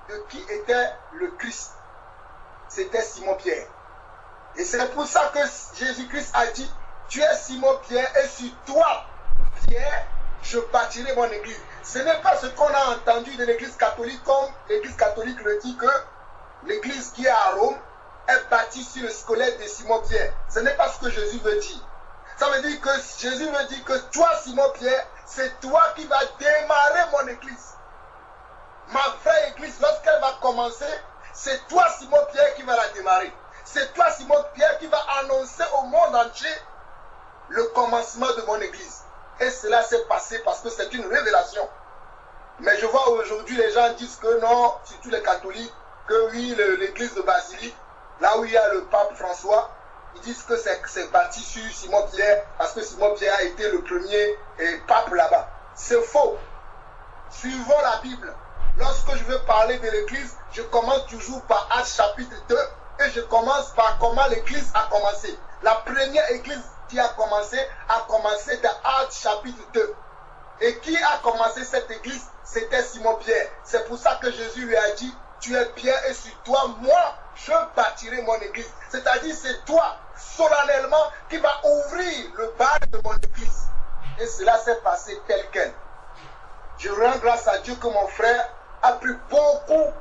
de qui était le Christ. C'était Simon-Pierre. Et c'est pour ça que Jésus-Christ a dit, tu es Simon-Pierre et sur toi, Pierre, je bâtirai mon église. Ce n'est pas ce qu'on a entendu de l'église catholique, comme l'église catholique le dit que l'église qui est à Rome est bâtie sur le squelette de Simon-Pierre. Ce n'est pas ce que Jésus veut dire. Ça veut dire que Jésus veut dire que toi, Simon-Pierre, c'est toi qui vas démarrer mon église. Ma vraie église, lorsqu'elle va commencer, c'est toi, Simon-Pierre, qui va la démarrer. C'est toi, Simon-Pierre, qui va annoncer au monde entier le commencement de mon église. Et cela s'est passé parce que c'est une révélation. Mais je vois aujourd'hui, les gens disent que non, surtout les catholiques, que oui, l'église de Basilique, là où il y a le pape François, ils disent que c'est bâti sur Simon-Pierre parce que Simon-Pierre a été le premier pape là-bas. C'est faux. Suivons la Bible. Lorsque je veux parler de l'église, je commence toujours par Actes chapitre 2 et je commence par comment l'église a commencé. La première église qui a commencé dans Actes chapitre 2. Et qui a commencé cette église? C'était Simon-Pierre. C'est pour ça que Jésus lui a dit, tu es Pierre et sur toi, moi, je bâtirai mon église. C'est-à-dire, c'est toi, solennellement, qui va ouvrir le bal de mon église. Et cela s'est passé tel quel. Je rends grâce à Dieu que mon frère a pris beaucoup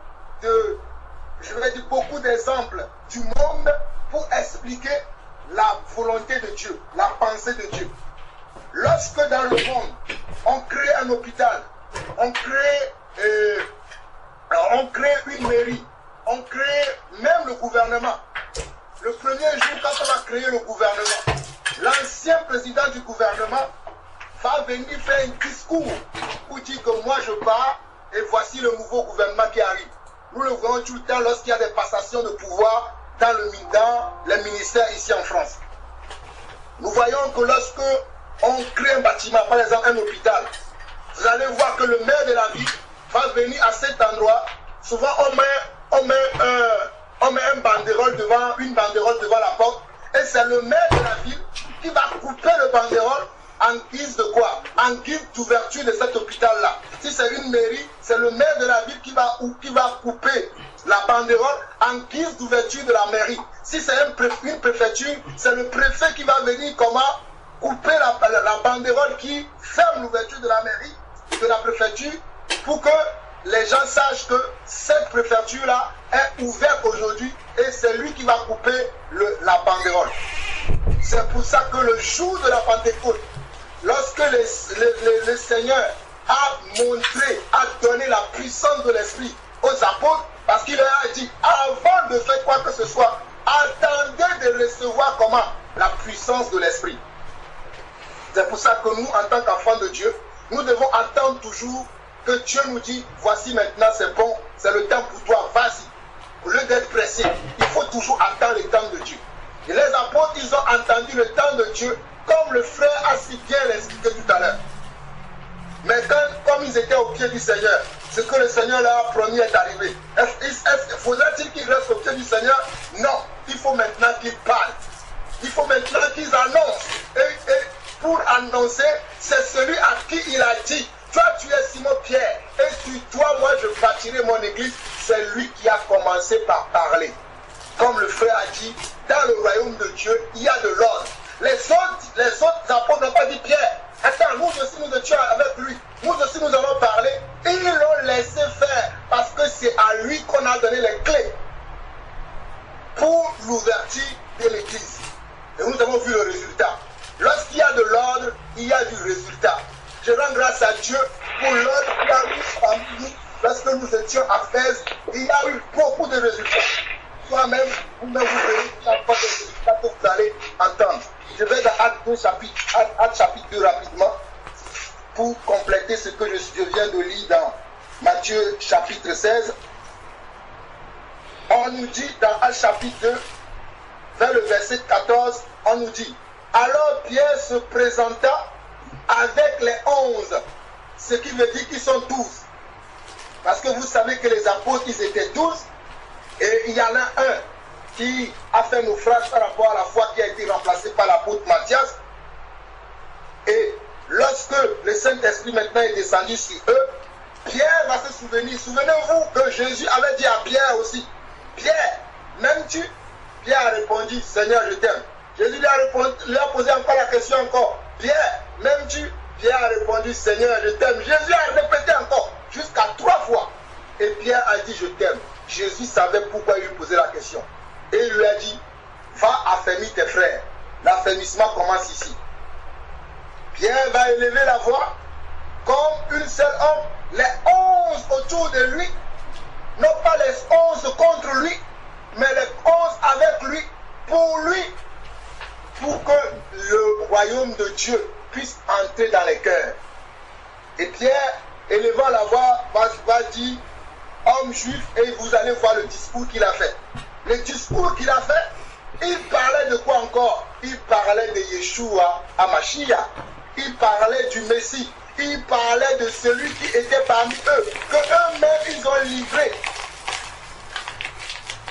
d'exemples du monde pour expliquer la volonté de Dieu, la pensée de Dieu. Lorsque dans le monde, on crée un hôpital, on crée une mairie, on crée même le gouvernement. Le premier jour, quand on a créé le gouvernement, l'ancien président du gouvernement va venir faire un discours pour dire que moi je pars et voici le nouveau gouvernement qui arrive. Nous le voyons tout le temps lorsqu'il y a des passations de pouvoir dans les ministères ici en France. Nous voyons que lorsque on crée un bâtiment, par exemple un hôpital, vous allez voir que le maire de la ville va venir à cet endroit, souvent on met une banderole devant la porte, et c'est le maire de la ville qui va couper le banderole en guise de quoi? En guise d'ouverture de cet hôpital-là. Si c'est une mairie, c'est le maire de la ville qui va couper la banderole en guise d'ouverture de la mairie. Si c'est une préfecture, c'est le préfet qui va venir comment couper la banderole qui ferme l'ouverture de la mairie, de la préfecture, pour que les gens sachent que cette préfecture-là est ouverte aujourd'hui et c'est lui qui va couper la banderole. C'est pour ça que le jour de la Pentecôte, lorsque le Seigneur a donné la puissance de l'Esprit aux apôtres, parce qu'il leur a dit, avant de faire quoi que ce soit, attendez de recevoir comment? La puissance de l'Esprit. C'est pour ça que nous, en tant qu'enfants de Dieu, nous devons attendre toujours que Dieu nous dit, voici maintenant c'est bon, c'est le temps pour toi, vas-y. Au lieu d'être pressé, il faut toujours attendre le temps de Dieu. Et les apôtres, ils ont entendu le temps de Dieu, comme le frère a si bien l'expliqué tout à l'heure. Mais comme ils étaient au pied du Seigneur, ce que le Seigneur leur a promis est arrivé. Faudrait-il qu'ils restent au pied du Seigneur? Non, il faut maintenant qu'ils parlent. Il faut maintenant qu'ils annoncent. Et pour annoncer, c'est celui à qui il a dit, toi tu es Simon Pierre, et sur toi moi je bâtirai mon église. C'est lui qui a commencé par parler. Comme le frère a dit, dans le royaume de Dieu, il y a de l'ordre. Les autres apôtres n'ont pas dit Pierre, attends, nous aussi nous étions avec lui, nous aussi nous allons parler. Et ils l'ont laissé faire parce que c'est à lui qu'on a donné les clés pour l'ouverture de l'église. Et nous avons vu le résultat. Lorsqu'il y a de l'ordre, il y a du résultat. Je rends grâce à Dieu pour l'ordre qu'il a eu parmi nous. Lorsque nous étions à Fès, il y a eu beaucoup de résultats. Toi-même, vous-même, vous verrez chaque fois des résultats que vous allez entendre. Je vais dans Actes chapitre 2 rapidement pour compléter ce que je viens de lire dans Matthieu chapitre 16. On nous dit dans Actes chapitre 2, vers le verset 14, on nous dit, alors Pierre se présenta avec les 11, ce qui veut dire qu'ils sont 12. Parce que vous savez que les apôtres, ils étaient 12, et il y en a un qui a fait naufrage par rapport à la foi qui a été remplacée par l'apôtre Matthias. Et lorsque le Saint-Esprit maintenant est descendu sur eux, Pierre va se souvenir. Souvenez-vous que Jésus avait dit à Pierre aussi, Pierre, m'aimes-tu? Pierre a répondu, Seigneur, je t'aime. Jésus lui a posé encore la question encore, Pierre, m'aimes-tu? Pierre a répondu, Seigneur, je t'aime. Jésus a répété encore, jusqu'à 3 fois. Et Pierre a dit, je t'aime. Jésus savait pourquoi il lui posait la question. Et il lui a dit, va affermir tes frères. L'affermissement commence ici. Pierre va élever la voix comme une seule homme. Les 11 autour de lui, non pas les 11 contre lui, mais les 11 avec lui, pour que le royaume de Dieu puisse entrer dans les cœurs. Et Pierre, élevant la voix, va dire, homme juif, et vous allez voir le discours qu'il a fait. Le discours qu'il a fait, il parlait de quoi encore? Il parlait de Yeshua HaMashiach. Il parlait du Messie. Il parlait de celui qui était parmi eux, que eux-mêmes ils ont livré.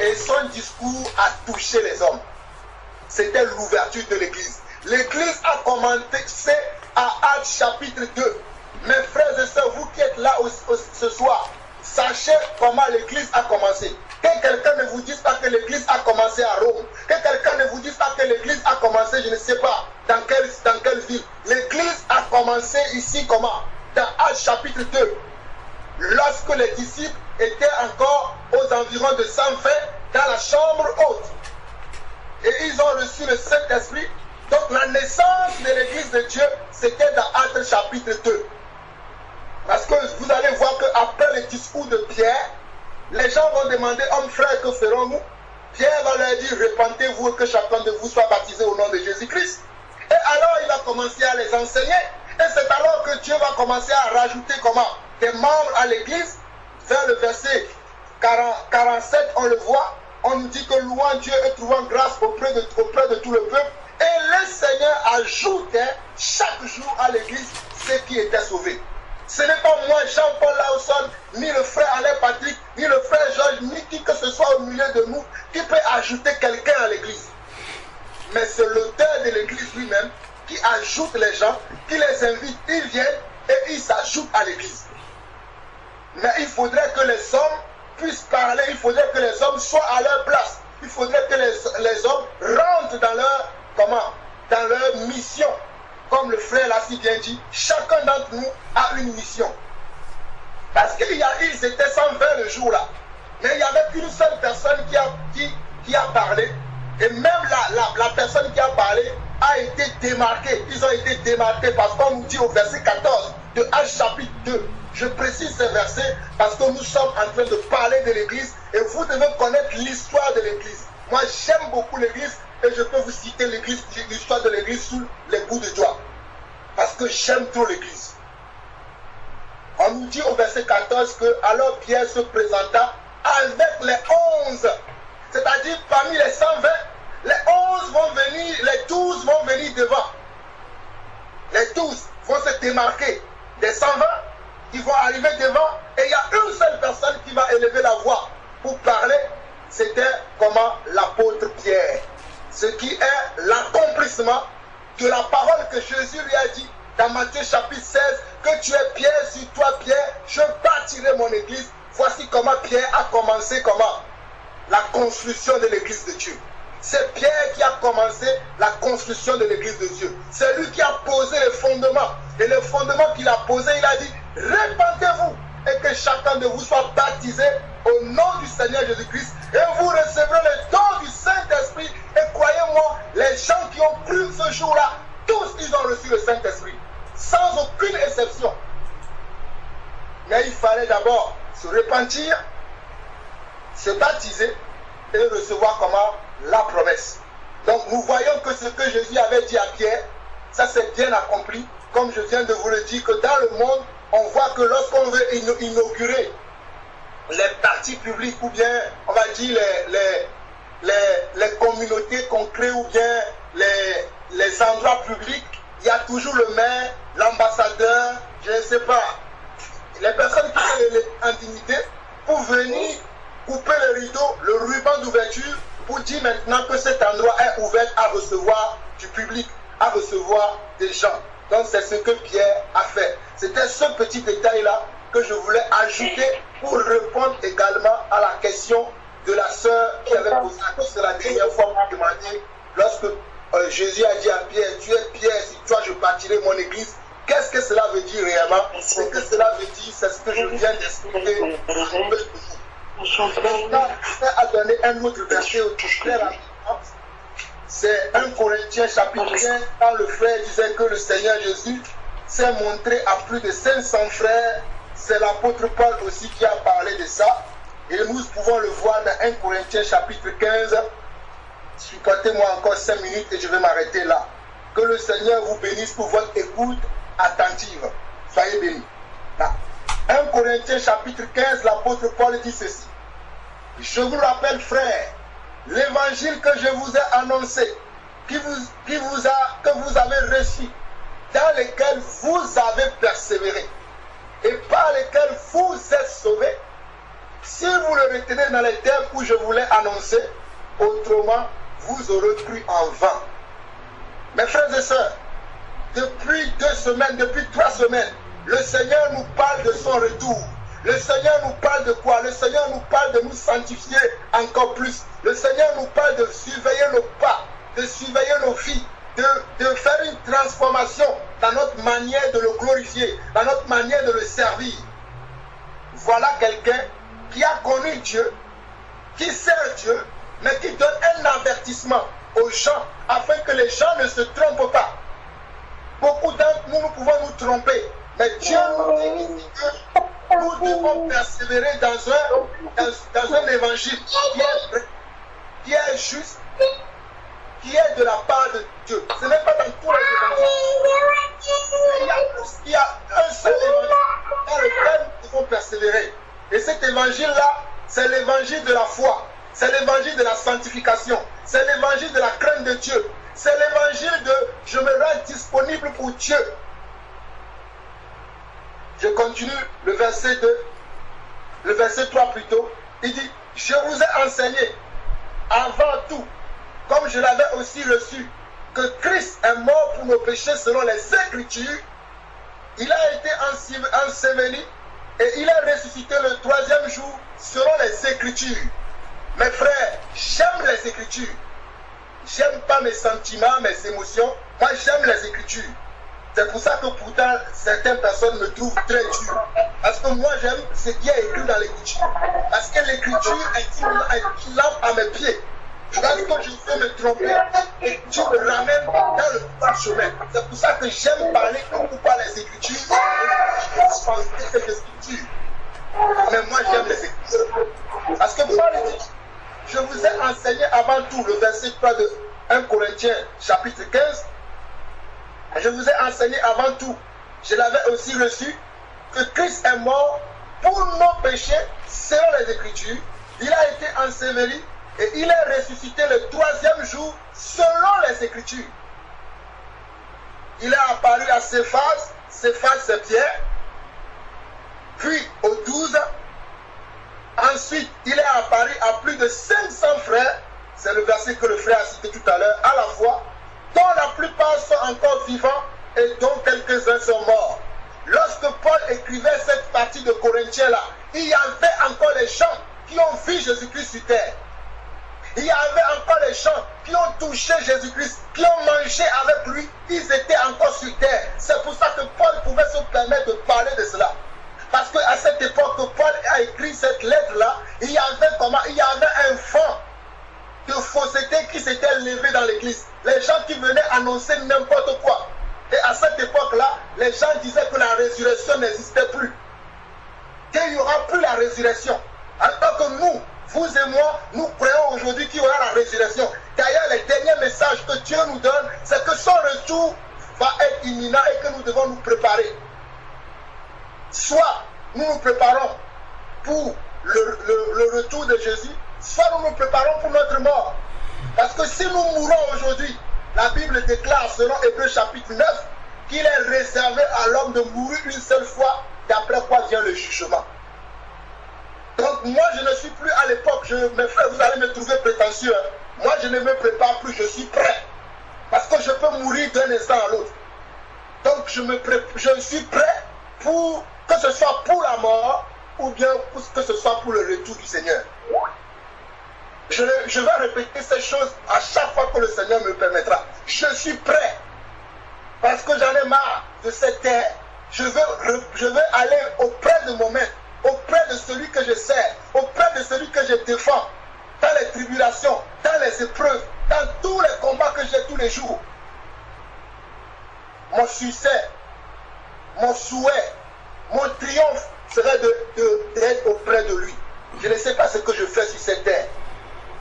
Et son discours a touché les hommes. C'était l'ouverture de l'église. L'église a commencé à Actes chapitre 2. Mes frères et sœurs, vous qui êtes là ce soir, sachez comment l'église a commencé. Que quelqu'un ne vous dise pas que l'église a commencé à Rome. Que quelqu'un ne vous dise pas que l'église a commencé, je ne sais pas, dans quelle ville. L'église a commencé ici comment? Dans Actes chapitre 2. Lorsque les disciples étaient encore aux environs de 120 dans la chambre haute. Et ils ont reçu le Saint-Esprit. Donc la naissance de l'église de Dieu, c'était dans Actes chapitre 2. Parce que vous allez voir qu'après le discours de Pierre, les gens vont demander, homme frère, que ferons-nous? Pierre va leur dire, repentez-vous et que chacun de vous soit baptisé au nom de Jésus-Christ. Et alors il va commencer à les enseigner. Et c'est alors que Dieu va commencer à rajouter comment? Des membres à l'église. Vers le verset 47, on le voit. On nous dit que louant Dieu et trouvant grâce auprès de tout le peuple. Et le Seigneur ajoutait chaque jour à l'église ceux qui étaient sauvés. Ce n'est pas moi, Jean-Paul Lawson, ni le soit au milieu de nous qui peut ajouter quelqu'un à l'église. Mais c'est l'auteur de l'église lui-même qui ajoute les gens, qui les invite, ils viennent et ils s'ajoutent à l'église. Mais il faudrait que les hommes puissent parler, il faudrait que les hommes soient à leur place. Il faudrait que les hommes rentrent dans leur, dans leur mission. Comme le frère l'a si bien dit, chacun d'entre nous a une mission. Parce qu'ils étaient 120 le jour-là. Mais il n'y avait qu'une seule personne qui a parlé. Et même la personne qui a parlé a été démarquée. Ils ont été démarqués parce qu'on nous dit au verset 14 de Actes chapitre 2. Je précise ces versets parce que nous sommes en train de parler de l'église et vous devez connaître l'histoire de l'église. Moi j'aime beaucoup l'église et je peux vous citer l'histoire de l'église sous les bouts de doigts. Parce que j'aime trop l'église. On nous dit au verset 14 que alors Pierre se présenta avec les 11. C'est-à-dire parmi les 120, les 11 vont venir, les 12 vont venir devant. Les 12 vont se démarquer des 120, ils vont arriver devant et il y a une seule personne qui va élever la voix pour parler. C'était l'apôtre Pierre. Ce qui est l'accomplissement de la parole que Jésus lui a dit dans Matthieu chapitre 16, que tu es Pierre, sur toi Pierre, je bâtirai mon église. Voici comment Pierre a commencé la construction de l'église de Dieu. C'est Pierre qui a commencé la construction de l'église de Dieu. C'est lui qui a posé les fondements. Et le fondement qu'il a posé, il a dit, répandez-vous et que chacun de vous soit baptisé au nom du Seigneur Jésus-Christ et vous recevrez le don du Saint-Esprit. Et croyez-moi, les gens qui ont cru ce jour-là, tous ils ont reçu le Saint-Esprit, sans aucune exception. Mais il fallait d'abord se repentir, se baptiser et recevoir la promesse. Donc nous voyons que ce que Jésus avait dit à Pierre, ça s'est bien accompli. Comme je viens de vous le dire, que dans le monde, on voit que lorsqu'on veut inaugurer les partis publics ou bien, on va dire, les communautés qu'on crée ou bien les endroits publics, il y a toujours le maire, l'ambassadeur, je ne sais pas, les personnes qui ont en dignité pour venir couper le rideau, le ruban d'ouverture pour dire maintenant que cet endroit est ouvert à recevoir du public, à recevoir des gens. Donc c'est ce que Pierre a fait. C'était ce petit détail-là que je voulais ajouter pour répondre également à la question de la sœur qui avait posé la question la dernière fois pour demander, lorsque Jésus a dit à Pierre, tu es Pierre, si toi je bâtirai mon église, qu'est-ce que cela veut dire réellement? Ce que cela veut dire, c'est ce que je viens d'expliquer. Maintenant, Pierre a donné un autre verset au très rapidement. C'est 1 Corinthiens chapitre 15, quand le frère disait que le Seigneur Jésus s'est montré à plus de 500 frères. C'est l'apôtre Paul aussi qui a parlé de ça. Et nous pouvons le voir dans 1 Corinthiens chapitre 15. Supportez-moi encore 5 minutes et je vais m'arrêter là. Que le Seigneur vous bénisse pour votre écoute attentive. Soyez bénis. Là. 1 Corinthiens chapitre 15, l'apôtre Paul dit ceci. Je vous rappelle, frères, l'évangile que je vous ai annoncé, que vous avez reçu, dans lequel vous avez persévéré, et par lequel vous êtes sauvés, si vous le retenez dans les termes où je vous l'ai annoncé, autrement, vous aurez cru en vain. Mes frères et sœurs, depuis 2 semaines, depuis 3 semaines, le Seigneur nous parle de son retour. Le Seigneur nous parle de quoi? Le Seigneur nous parle de nous sanctifier encore plus. Le Seigneur nous parle de surveiller nos pas, de surveiller nos vies, de faire une transformation dans notre manière de le glorifier, dans notre manière de le servir. Voilà quelqu'un qui a connu Dieu, qui sert Dieu, mais qui donne un avertissement aux gens afin que les gens ne se trompent pas. Beaucoup d'entre nous, nous pouvons nous tromper, mais Dieu nous dit que nous devons persévérer dans un évangile qui est juste, qui est de la part de Dieu. Ce n'est pas dans tous les évangiles. Il y a un seul évangile dans lequel nous devons persévérer. Et cet évangile-là, c'est l'évangile de la foi. C'est l'évangile de la sanctification. C'est l'évangile de la crainte de Dieu. C'est l'évangile de « je me rends disponible pour Dieu ». Je continue le verset 2, le verset 3 plutôt. Il dit, je vous ai enseigné avant tout, comme je l'avais aussi reçu, que Christ est mort pour nos péchés selon les Écritures. Il a été enseveli et il est ressuscité le troisième jour selon les Écritures. Mes frères, j'aime les Écritures. J'aime pas mes sentiments, mes émotions. Moi, j'aime les Écritures. C'est pour ça que pourtant, certaines personnes me trouvent très dur. Parce que moi, j'aime ce qui est écrit dans l'Écriture. Parce que l'Écriture est une lampe à mes pieds. Lorsque je veux me tromper, et tu me ramènes dans le droit chemin. C'est pour ça que j'aime parler beaucoup par les Écritures. Je pense que les Écritures. Mais moi, j'aime les Écritures. Parce que Paul dit, je vous ai enseigné avant tout, le verset 3 de 1 Corinthiens, chapitre 15. Je vous ai enseigné avant tout, je l'avais aussi reçu, que Christ est mort pour nos péchés selon les Écritures. Il a été enseveli et il est ressuscité le troisième jour selon les Écritures. Il est apparu à Céphas, Céphas c'est Pierre, puis aux 12. Ensuite, il est apparu à plus de 500 frères, c'est le verset que le frère a cité tout à l'heure, à la fois, dont la plupart sont encore vivants et dont quelques-uns sont morts. Lorsque Paul écrivait cette partie de Corinthiens-là, il y avait encore les gens qui ont vu Jésus-Christ sur terre. Il y avait encore les gens qui ont touché Jésus-Christ, qui ont mangé avec lui, ils étaient encore sur terre. C'est pour ça que Paul pouvait se permettre de parler de cela. Parce qu'à cette époque que Paul a écrit cette lettre-là, il y avait un vent de fausseté qui s'était levé dans l'église. Les gens qui venaient annoncer n'importe quoi. Et à cette époque-là, les gens disaient que la résurrection n'existait plus. Qu'il n'y aura plus la résurrection. Alors que nous, vous et moi, nous croyons aujourd'hui qu'il y aura la résurrection. D'ailleurs, le dernier message que Dieu nous donne, c'est que son retour va être imminent et que nous devons nous préparer. Soit nous nous préparons pour le retour de Jésus, soit nous nous préparons pour notre mort. Parce que si nous mourons aujourd'hui, la Bible déclare selon Hébreux chapitre 9 qu'il est réservé à l'homme de mourir une seule fois, d'après quoi vient le jugement. Donc moi je ne suis plus à l'époque, mes frères, vous allez me trouver prétentieux. Moi je ne me prépare plus, je suis prêt. Parce que je peux mourir d'un instant à l'autre. Donc je suis prêt pour que ce soit pour la mort ou bien que ce soit pour le retour du Seigneur. Je vais répéter ces choses à chaque fois que le Seigneur me permettra. Je suis prêt. Parce que j'en ai marre de cette terre. Je veux aller auprès de mon maître, auprès de celui que je sers, auprès de celui que je défends, dans les tribulations, dans les épreuves, dans tous les combats que j'ai tous les jours. Mon succès, mon souhait, mon triomphe serait d'être auprès de lui. Je ne sais pas ce que je fais sur cette terre.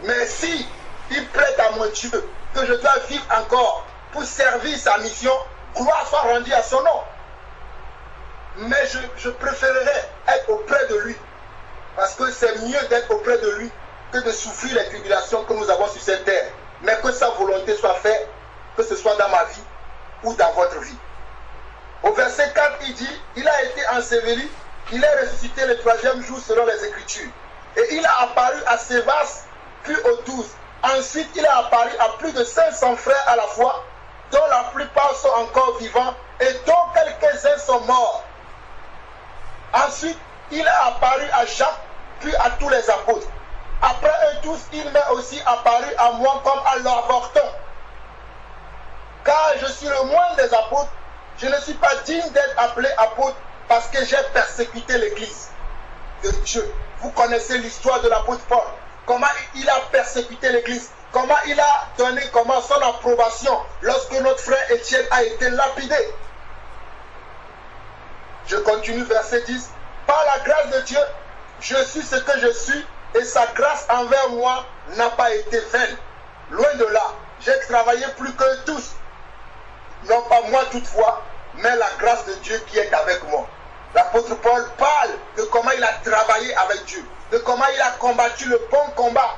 Mais si il prête à mon Dieu que je dois vivre encore pour servir sa mission, gloire soit rendue à son nom. Mais je préférerais être auprès de lui. Parce que c'est mieux d'être auprès de lui que de souffrir les tribulations que nous avons sur cette terre. Mais que sa volonté soit faite, que ce soit dans ma vie ou dans votre vie. Au verset 4, il dit, il a été enseveli, il est ressuscité le troisième jour selon les Écritures. Et il a apparu à Céphas, puis aux 12. Ensuite, il a apparu à plus de 500 frères à la fois, dont la plupart sont encore vivants et dont quelques-uns sont morts. Ensuite, il a apparu à Jacques, puis à tous les apôtres. Après eux tous, il m'est aussi apparu à moi comme à l'avorton. Car je suis le moindre des apôtres, je ne suis pas digne d'être appelé apôtre parce que j'ai persécuté l'église de Dieu. Vous connaissez l'histoire de l'apôtre Paul. Comment il a persécuté l'église. Comment il a donné son approbation lorsque notre frère Étienne a été lapidé. Je continue verset 10. Par la grâce de Dieu, je suis ce que je suis et sa grâce envers moi n'a pas été vaine. Loin de là, j'ai travaillé plus que tous. Non pas moi toutefois, mais la grâce de Dieu qui est avec moi. L'apôtre Paul parle de comment il a travaillé avec Dieu, de comment il a combattu le bon combat.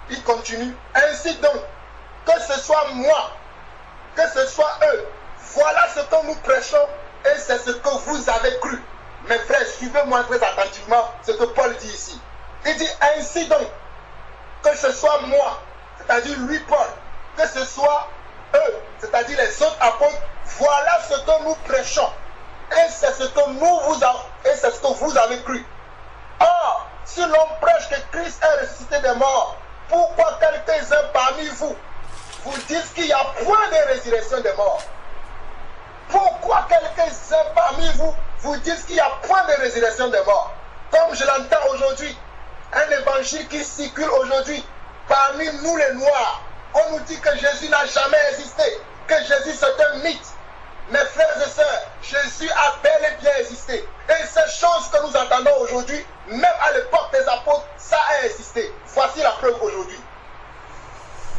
Il continue. Ainsi donc, que ce soit moi, que ce soit eux, voilà ce que nous prêchons et c'est ce que vous avez cru. Mes frères, suivez-moi très attentivement ce que Paul dit ici. Il dit ainsi donc, que ce soit moi, c'est-à-dire lui Paul, que ce soit eux, c'est-à-dire les autres apôtres, voilà ce que nous prêchons. Et c'est ce que vous avez cru. Or, si l'on prêche que Christ est ressuscité des morts, pourquoi quelques-uns parmi vous vous disent qu'il n'y a point de résurrection des morts? Pourquoi quelques-uns parmi vous vous disent qu'il n'y a point de résurrection des morts? Comme je l'entends aujourd'hui, un évangile qui circule aujourd'hui parmi nous les Noirs, on nous dit que Jésus n'a jamais existé, que Jésus c'est un mythe. Mes frères et sœurs, Jésus a bel et bien existé. Et ces choses que nous entendons aujourd'hui, même à l'époque des apôtres, ça a existé. Voici la preuve aujourd'hui.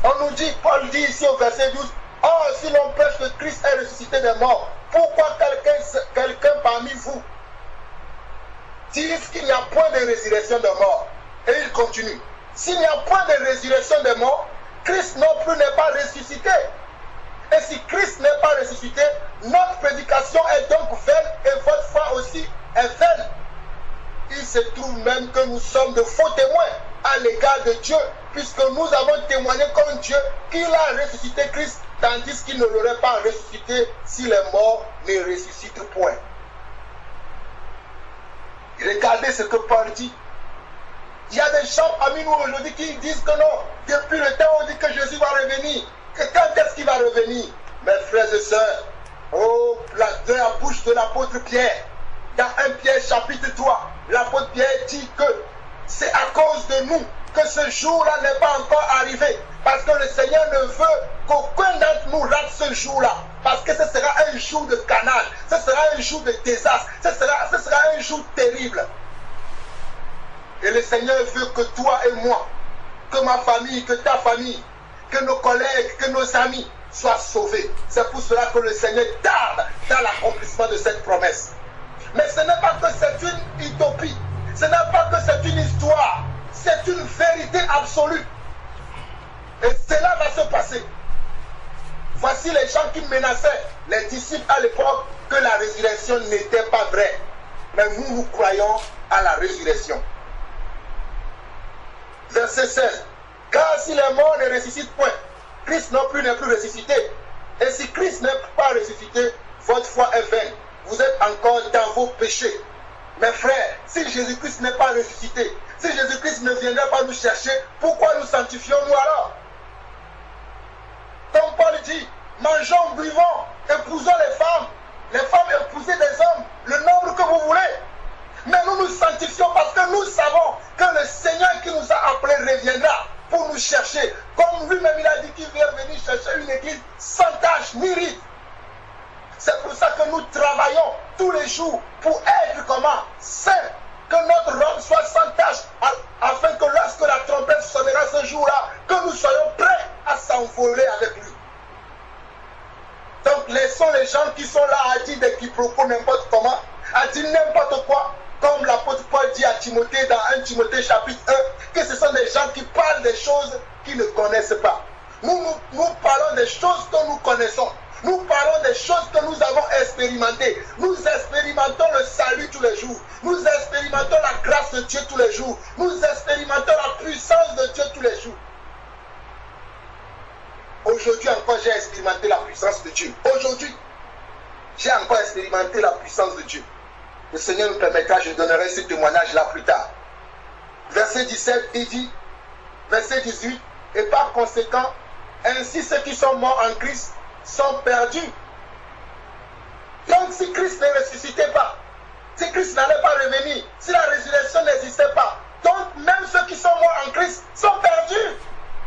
On nous dit, Paul dit ici au verset 12, « Or, si l'on prêche que Christ est ressuscité des morts, pourquoi quelqu'un parmi vous disent qu'il n'y a point de résurrection des morts ?» Et il continue. « S'il n'y a point de résurrection des morts, Christ non plus n'est pas ressuscité. Et si Christ n'est pas ressuscité, notre prédication est donc vaine et votre foi aussi est vaine. Il se trouve même que nous sommes de faux témoins à l'égard de Dieu, puisque nous avons témoigné comme Dieu qu'il a ressuscité Christ, tandis qu'il ne l'aurait pas ressuscité si les morts ne ressuscitent point. » Regardez ce que Paul dit. Il y a des gens parmi nous aujourd'hui qui disent que non, depuis le temps on dit que Jésus va revenir. Que quand est-ce qu'il va revenir? Mes frères et sœurs, de la bouche de l'apôtre Pierre, dans 1 Pierre chapitre 3, l'apôtre Pierre dit que c'est à cause de nous que ce jour-là n'est pas encore arrivé. Parce que le Seigneur ne veut qu'aucun d'entre nous rate ce jour-là. Parce que ce sera un jour de canal, ce sera un jour de désastre, ce sera un jour terrible. Et le Seigneur veut que toi et moi, que ma famille, que ta famille, que nos collègues, que nos amis soient sauvés. C'est pour cela que le Seigneur tarde dans l'accomplissement de cette promesse. Mais ce n'est pas que c'est une utopie, ce n'est pas que c'est une histoire, c'est une vérité absolue. Et cela va se passer. Voici les gens qui menaçaient les disciples à l'époque que la résurrection n'était pas vraie. Mais nous, nous croyons à la résurrection. Verset 16. Car si les morts ne ressuscitent point, Christ non plus n'est plus ressuscité. Et si Christ n'est pas ressuscité, votre foi est vaine. Vous êtes encore dans vos péchés. Mes frères, si Jésus-Christ n'est pas ressuscité, si Jésus-Christ ne viendrait pas nous chercher, pourquoi nous sanctifions-nous alors? Comme Paul dit, mangeons, buvons, épousons les femmes épousez des hommes, le nombre que vous voulez. Mais nous nous sanctifions parce que nous savons que le Seigneur qui nous a appelés reviendra pour nous chercher. Comme lui-même il a dit qu'il vient venir chercher une église sans tache ni ride. C'est pour ça que nous travaillons tous les jours pour être comment? Saint. Que notre robe soit sans tache, afin que lorsque la trompette sonnera ce jour-là, que nous soyons prêts à s'envoler avec lui. Donc laissons les gens qui sont là à dire des quiproquos n'importe comment, à dire n'importe quoi, comme l'apôtre Paul dit à Timothée dans 1 Timothée chapitre 1, que ce sont des gens qui parlent des choses qu'ils ne connaissent pas. Nous parlons des choses que nous connaissons. Nous parlons des choses que nous avons expérimentées. Nous expérimentons le salut tous les jours. Nous expérimentons la grâce de Dieu tous les jours. Nous expérimentons la puissance de Dieu tous les jours. Aujourd'hui encore, j'ai expérimenté la puissance de Dieu. Aujourd'hui, j'ai encore expérimenté la puissance de Dieu. Le Seigneur nous permettra, je donnerai ce témoignage-là plus tard. Verset 17, il dit, verset 18, et par conséquent, ainsi ceux qui sont morts en Christ sont perdus. Donc si Christ ne ressuscitait pas, si Christ n'allait pas revenir, si la résurrection n'existait pas, donc même ceux qui sont morts en Christ sont perdus.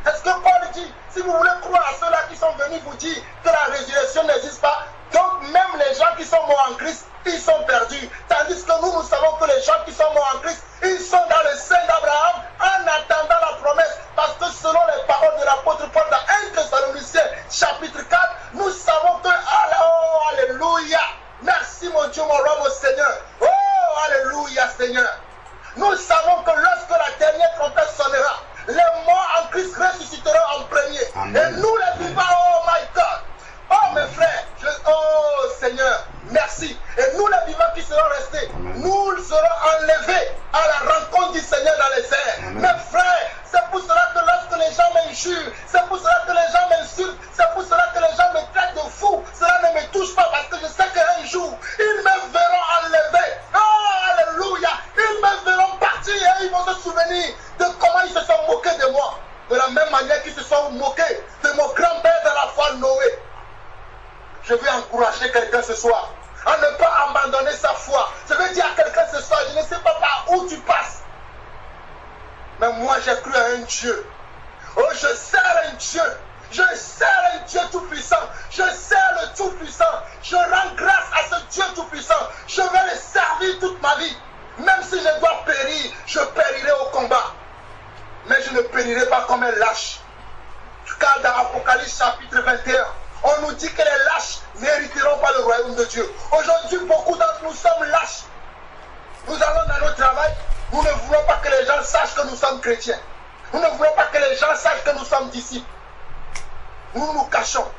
Est-ce que Paul dit, si vous voulez croire à ceux-là qui sont venus vous dire que la résurrection n'existe pas, donc même les gens qui sont morts en Christ, ils sont perdus. Tandis que nous savons que les gens qui sont morts en Christ, ils sont dans le sein d'Abraham en attendant la promesse. Parce que selon les paroles de l'apôtre Paul dans 1 Thessaloniciens chapitre 4, nous savons que, oh, alléluia, merci mon Dieu, mon roi, mon Seigneur. Oh, alléluia, Seigneur. Nous savons que lorsque la dernière trompette sonnera, les morts en Christ ressusciteront en premier. Amen. Et nous les vivants, oh my God. Oh mes frères, oh Seigneur, merci. Et nous les vivants qui serons restés, nous serons enlevés à la rencontre du Seigneur dans les airs. souvenir de comment ils se sont moqués de moi. De la même manière qu'ils se sont moqués de mon grand-père de la foi Noé. Je veux encourager quelqu'un ce soir à ne pas abandonner sa foi. Je veux dire à quelqu'un ce soir, je ne sais pas par où tu passes. Mais moi j'ai cru à un Dieu. Oh, je sers un Dieu. Je sers un Dieu tout-puissant. Je sers le tout-puissant. Je rends grâce à ce Dieu tout-puissant. Je vais le servir toute ma vie. Même si je dois périr, je périrai au combat. Mais je ne périrai pas comme un lâche. Car dans Apocalypse chapitre 21, on nous dit que les lâches n'hériteront pas le royaume de Dieu. Aujourd'hui, beaucoup d'entre nous sommes lâches. Nous allons dans notre travail. Nous ne voulons pas que les gens sachent que nous sommes chrétiens. Nous ne voulons pas que les gens sachent que nous sommes disciples. Nous nous cachons.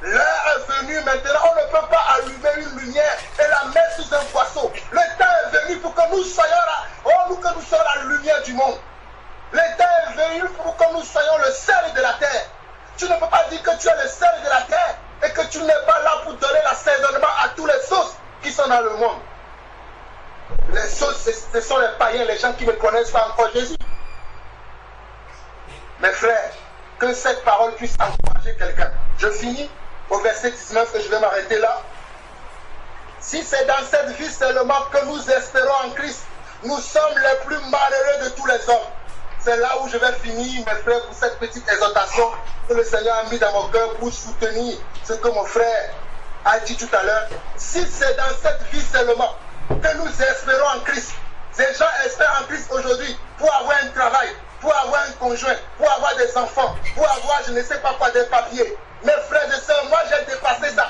L'heure est venue maintenant. On ne peut pas allumer une lumière et la mettre sous un poisson. Le temps est venu pour que nous soyons là. Oh, nous que nous soyons la lumière du monde. Le temps est venu pour que nous soyons le sel de la terre. Tu ne peux pas dire que tu es le sel de la terre et que tu n'es pas là pour donner l'assaisonnement à tous les sauces qui sont dans le monde. Les sauces, ce sont les païens, les gens qui ne connaissent pas encore Jésus. Mes frères, que cette parole puisse encourager quelqu'un. Je finis au verset 19 et je vais m'arrêter là. Si c'est dans cette vie seulement que nous espérons en Christ, nous sommes les plus malheureux de tous les hommes. C'est là où je vais finir, mes frères, pour cette petite exhortation que le Seigneur a mis dans mon cœur pour soutenir ce que mon frère a dit tout à l'heure. Si c'est dans cette vie seulement que nous espérons en Christ, ces gens espèrent en Christ aujourd'hui pour avoir un travail, pour avoir un conjoint, pour avoir des enfants, pour avoir je ne sais pas quoi, des papiers. Mes frères et sœurs, moi j'ai dépassé ça.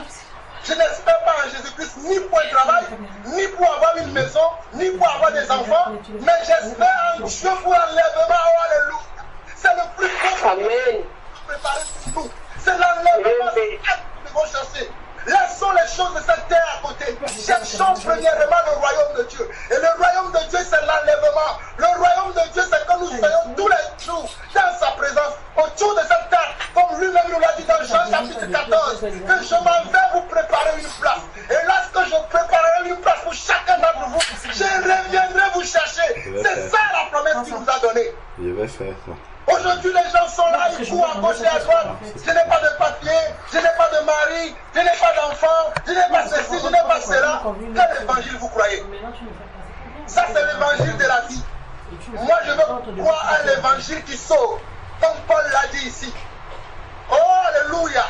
Je n'espère pas en Jésus-Christ ni pour un travail, ni pour avoir une maison, ni pour avoir des enfants, mais j'espère en Dieu pour l'enlèvement. Oh, alléluia. C'est le plus beau. Amen. Préparé pour nous. C'est l'enlèvement que nous devons chercher. Laissons les choses de cette terre à côté. Cherchons premièrement le royaume de Dieu. Et le royaume de Dieu, c'est l'enlèvement. Le royaume de Dieu, c'est que nous soyons tous les jours dans sa présence, autour de cette terre, comme lui-même nous l'a dit dans Jean chapitre 14, que je m'en vais vous préparer une place. Et lorsque je préparerai une place pour chacun d'entre vous, je reviendrai vous chercher. C'est ça la promesse qu'il nous a donnée. Je vais faire ça. Aujourd'hui, les gens sont là, ils courent à gauche et à droite. Je n'ai pas de papier, je n'ai pas de mari, je n'ai pas d'enfant, je n'ai pas ceci, je n'ai pas cela. Quel évangile vous croyez? Ça, c'est l'évangile de la vie. Moi, je veux croire à l'évangile qui sauve, comme Paul l'a dit ici. Oh, alléluia.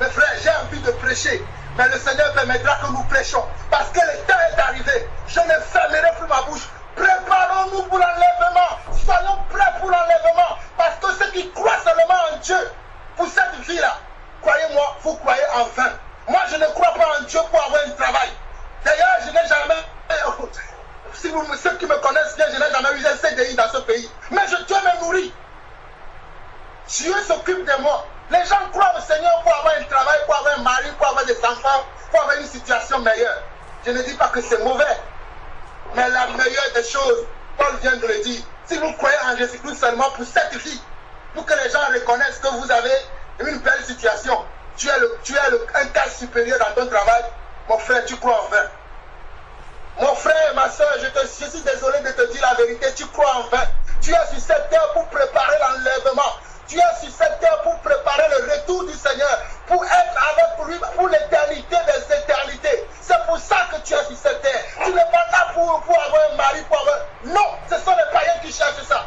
Mes frères, j'ai envie de prêcher, mais le Seigneur permettra que nous prêchons, parce que le temps est arrivé. Je ne fermerai plus ma bouche. Préparons-nous pour l'enlèvement. Soyons prêts pour l'enlèvement. Parce que ceux qui croient seulement en Dieu, pour cette vie-là, croyez-moi, vous croyez en vain. Moi, je ne crois pas en Dieu pour avoir un travail. D'ailleurs, je n'ai jamais... Si ceux qui me connaissent bien, je n'ai jamais eu un CDI dans ce pays. Mais Dieu me nourrit. Dieu s'occupe de moi. Les gens croient au Seigneur pour avoir un travail, pour avoir un mari, pour avoir des enfants, pour avoir une situation meilleure. Je ne dis pas que c'est mauvais. Mais la meilleure des choses, Paul vient de le dire, si vous croyez en Jésus-Christ seulement pour cette vie, pour que les gens reconnaissent que vous avez une belle situation, tu es un cas supérieur dans ton travail, mon frère, tu crois en vain. Mon frère et ma soeur, je suis désolé de te dire la vérité, tu crois en vain. Tu es sur cette terre pour préparer l'enlèvement. Tu es sur cette terre pour préparer le retour du Seigneur, pour être avec lui pour l'éternité des éternités. C'est pour ça que tu es sur cette terre. Tu n'es pas là pour avoir un mari, pour avoir... Non, ce sont les païens qui cherchent ça.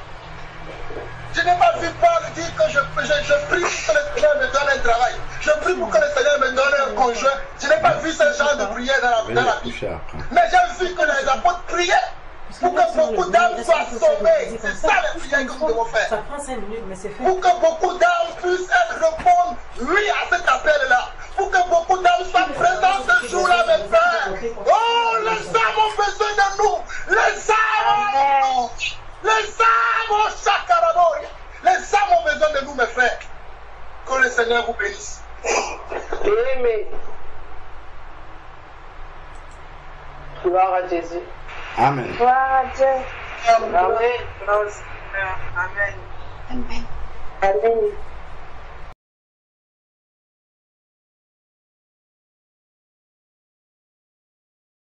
Je n'ai pas vu Paul dire que je prie pour que le Seigneur me donne un travail. Je prie pour que le Seigneur me donne un conjoint. Je n'ai pas vu ce genre de prière dans la Bible. Mais j'ai vu que les apôtres priaient pour que beaucoup d'âmes soient sauvées. C'est ça la prière que nous devons faire. Ça prend 5 minutes, mais c'est fait. Pour que beaucoup d'âmes puissent répondre oui à cet appel-là. Pour que beaucoup d'âmes soient présentes ce jour-là, mes frères. Oh, les âmes ont besoin de nous. Les âmes, les âmes, oh, Chakaraboria. Les âmes ont besoin de nous, mes frères. Que le Seigneur vous bénisse. Amen. Gloire à Jésus. Amen. Gloire à Dieu. Amen. Amen. Amen. Amen.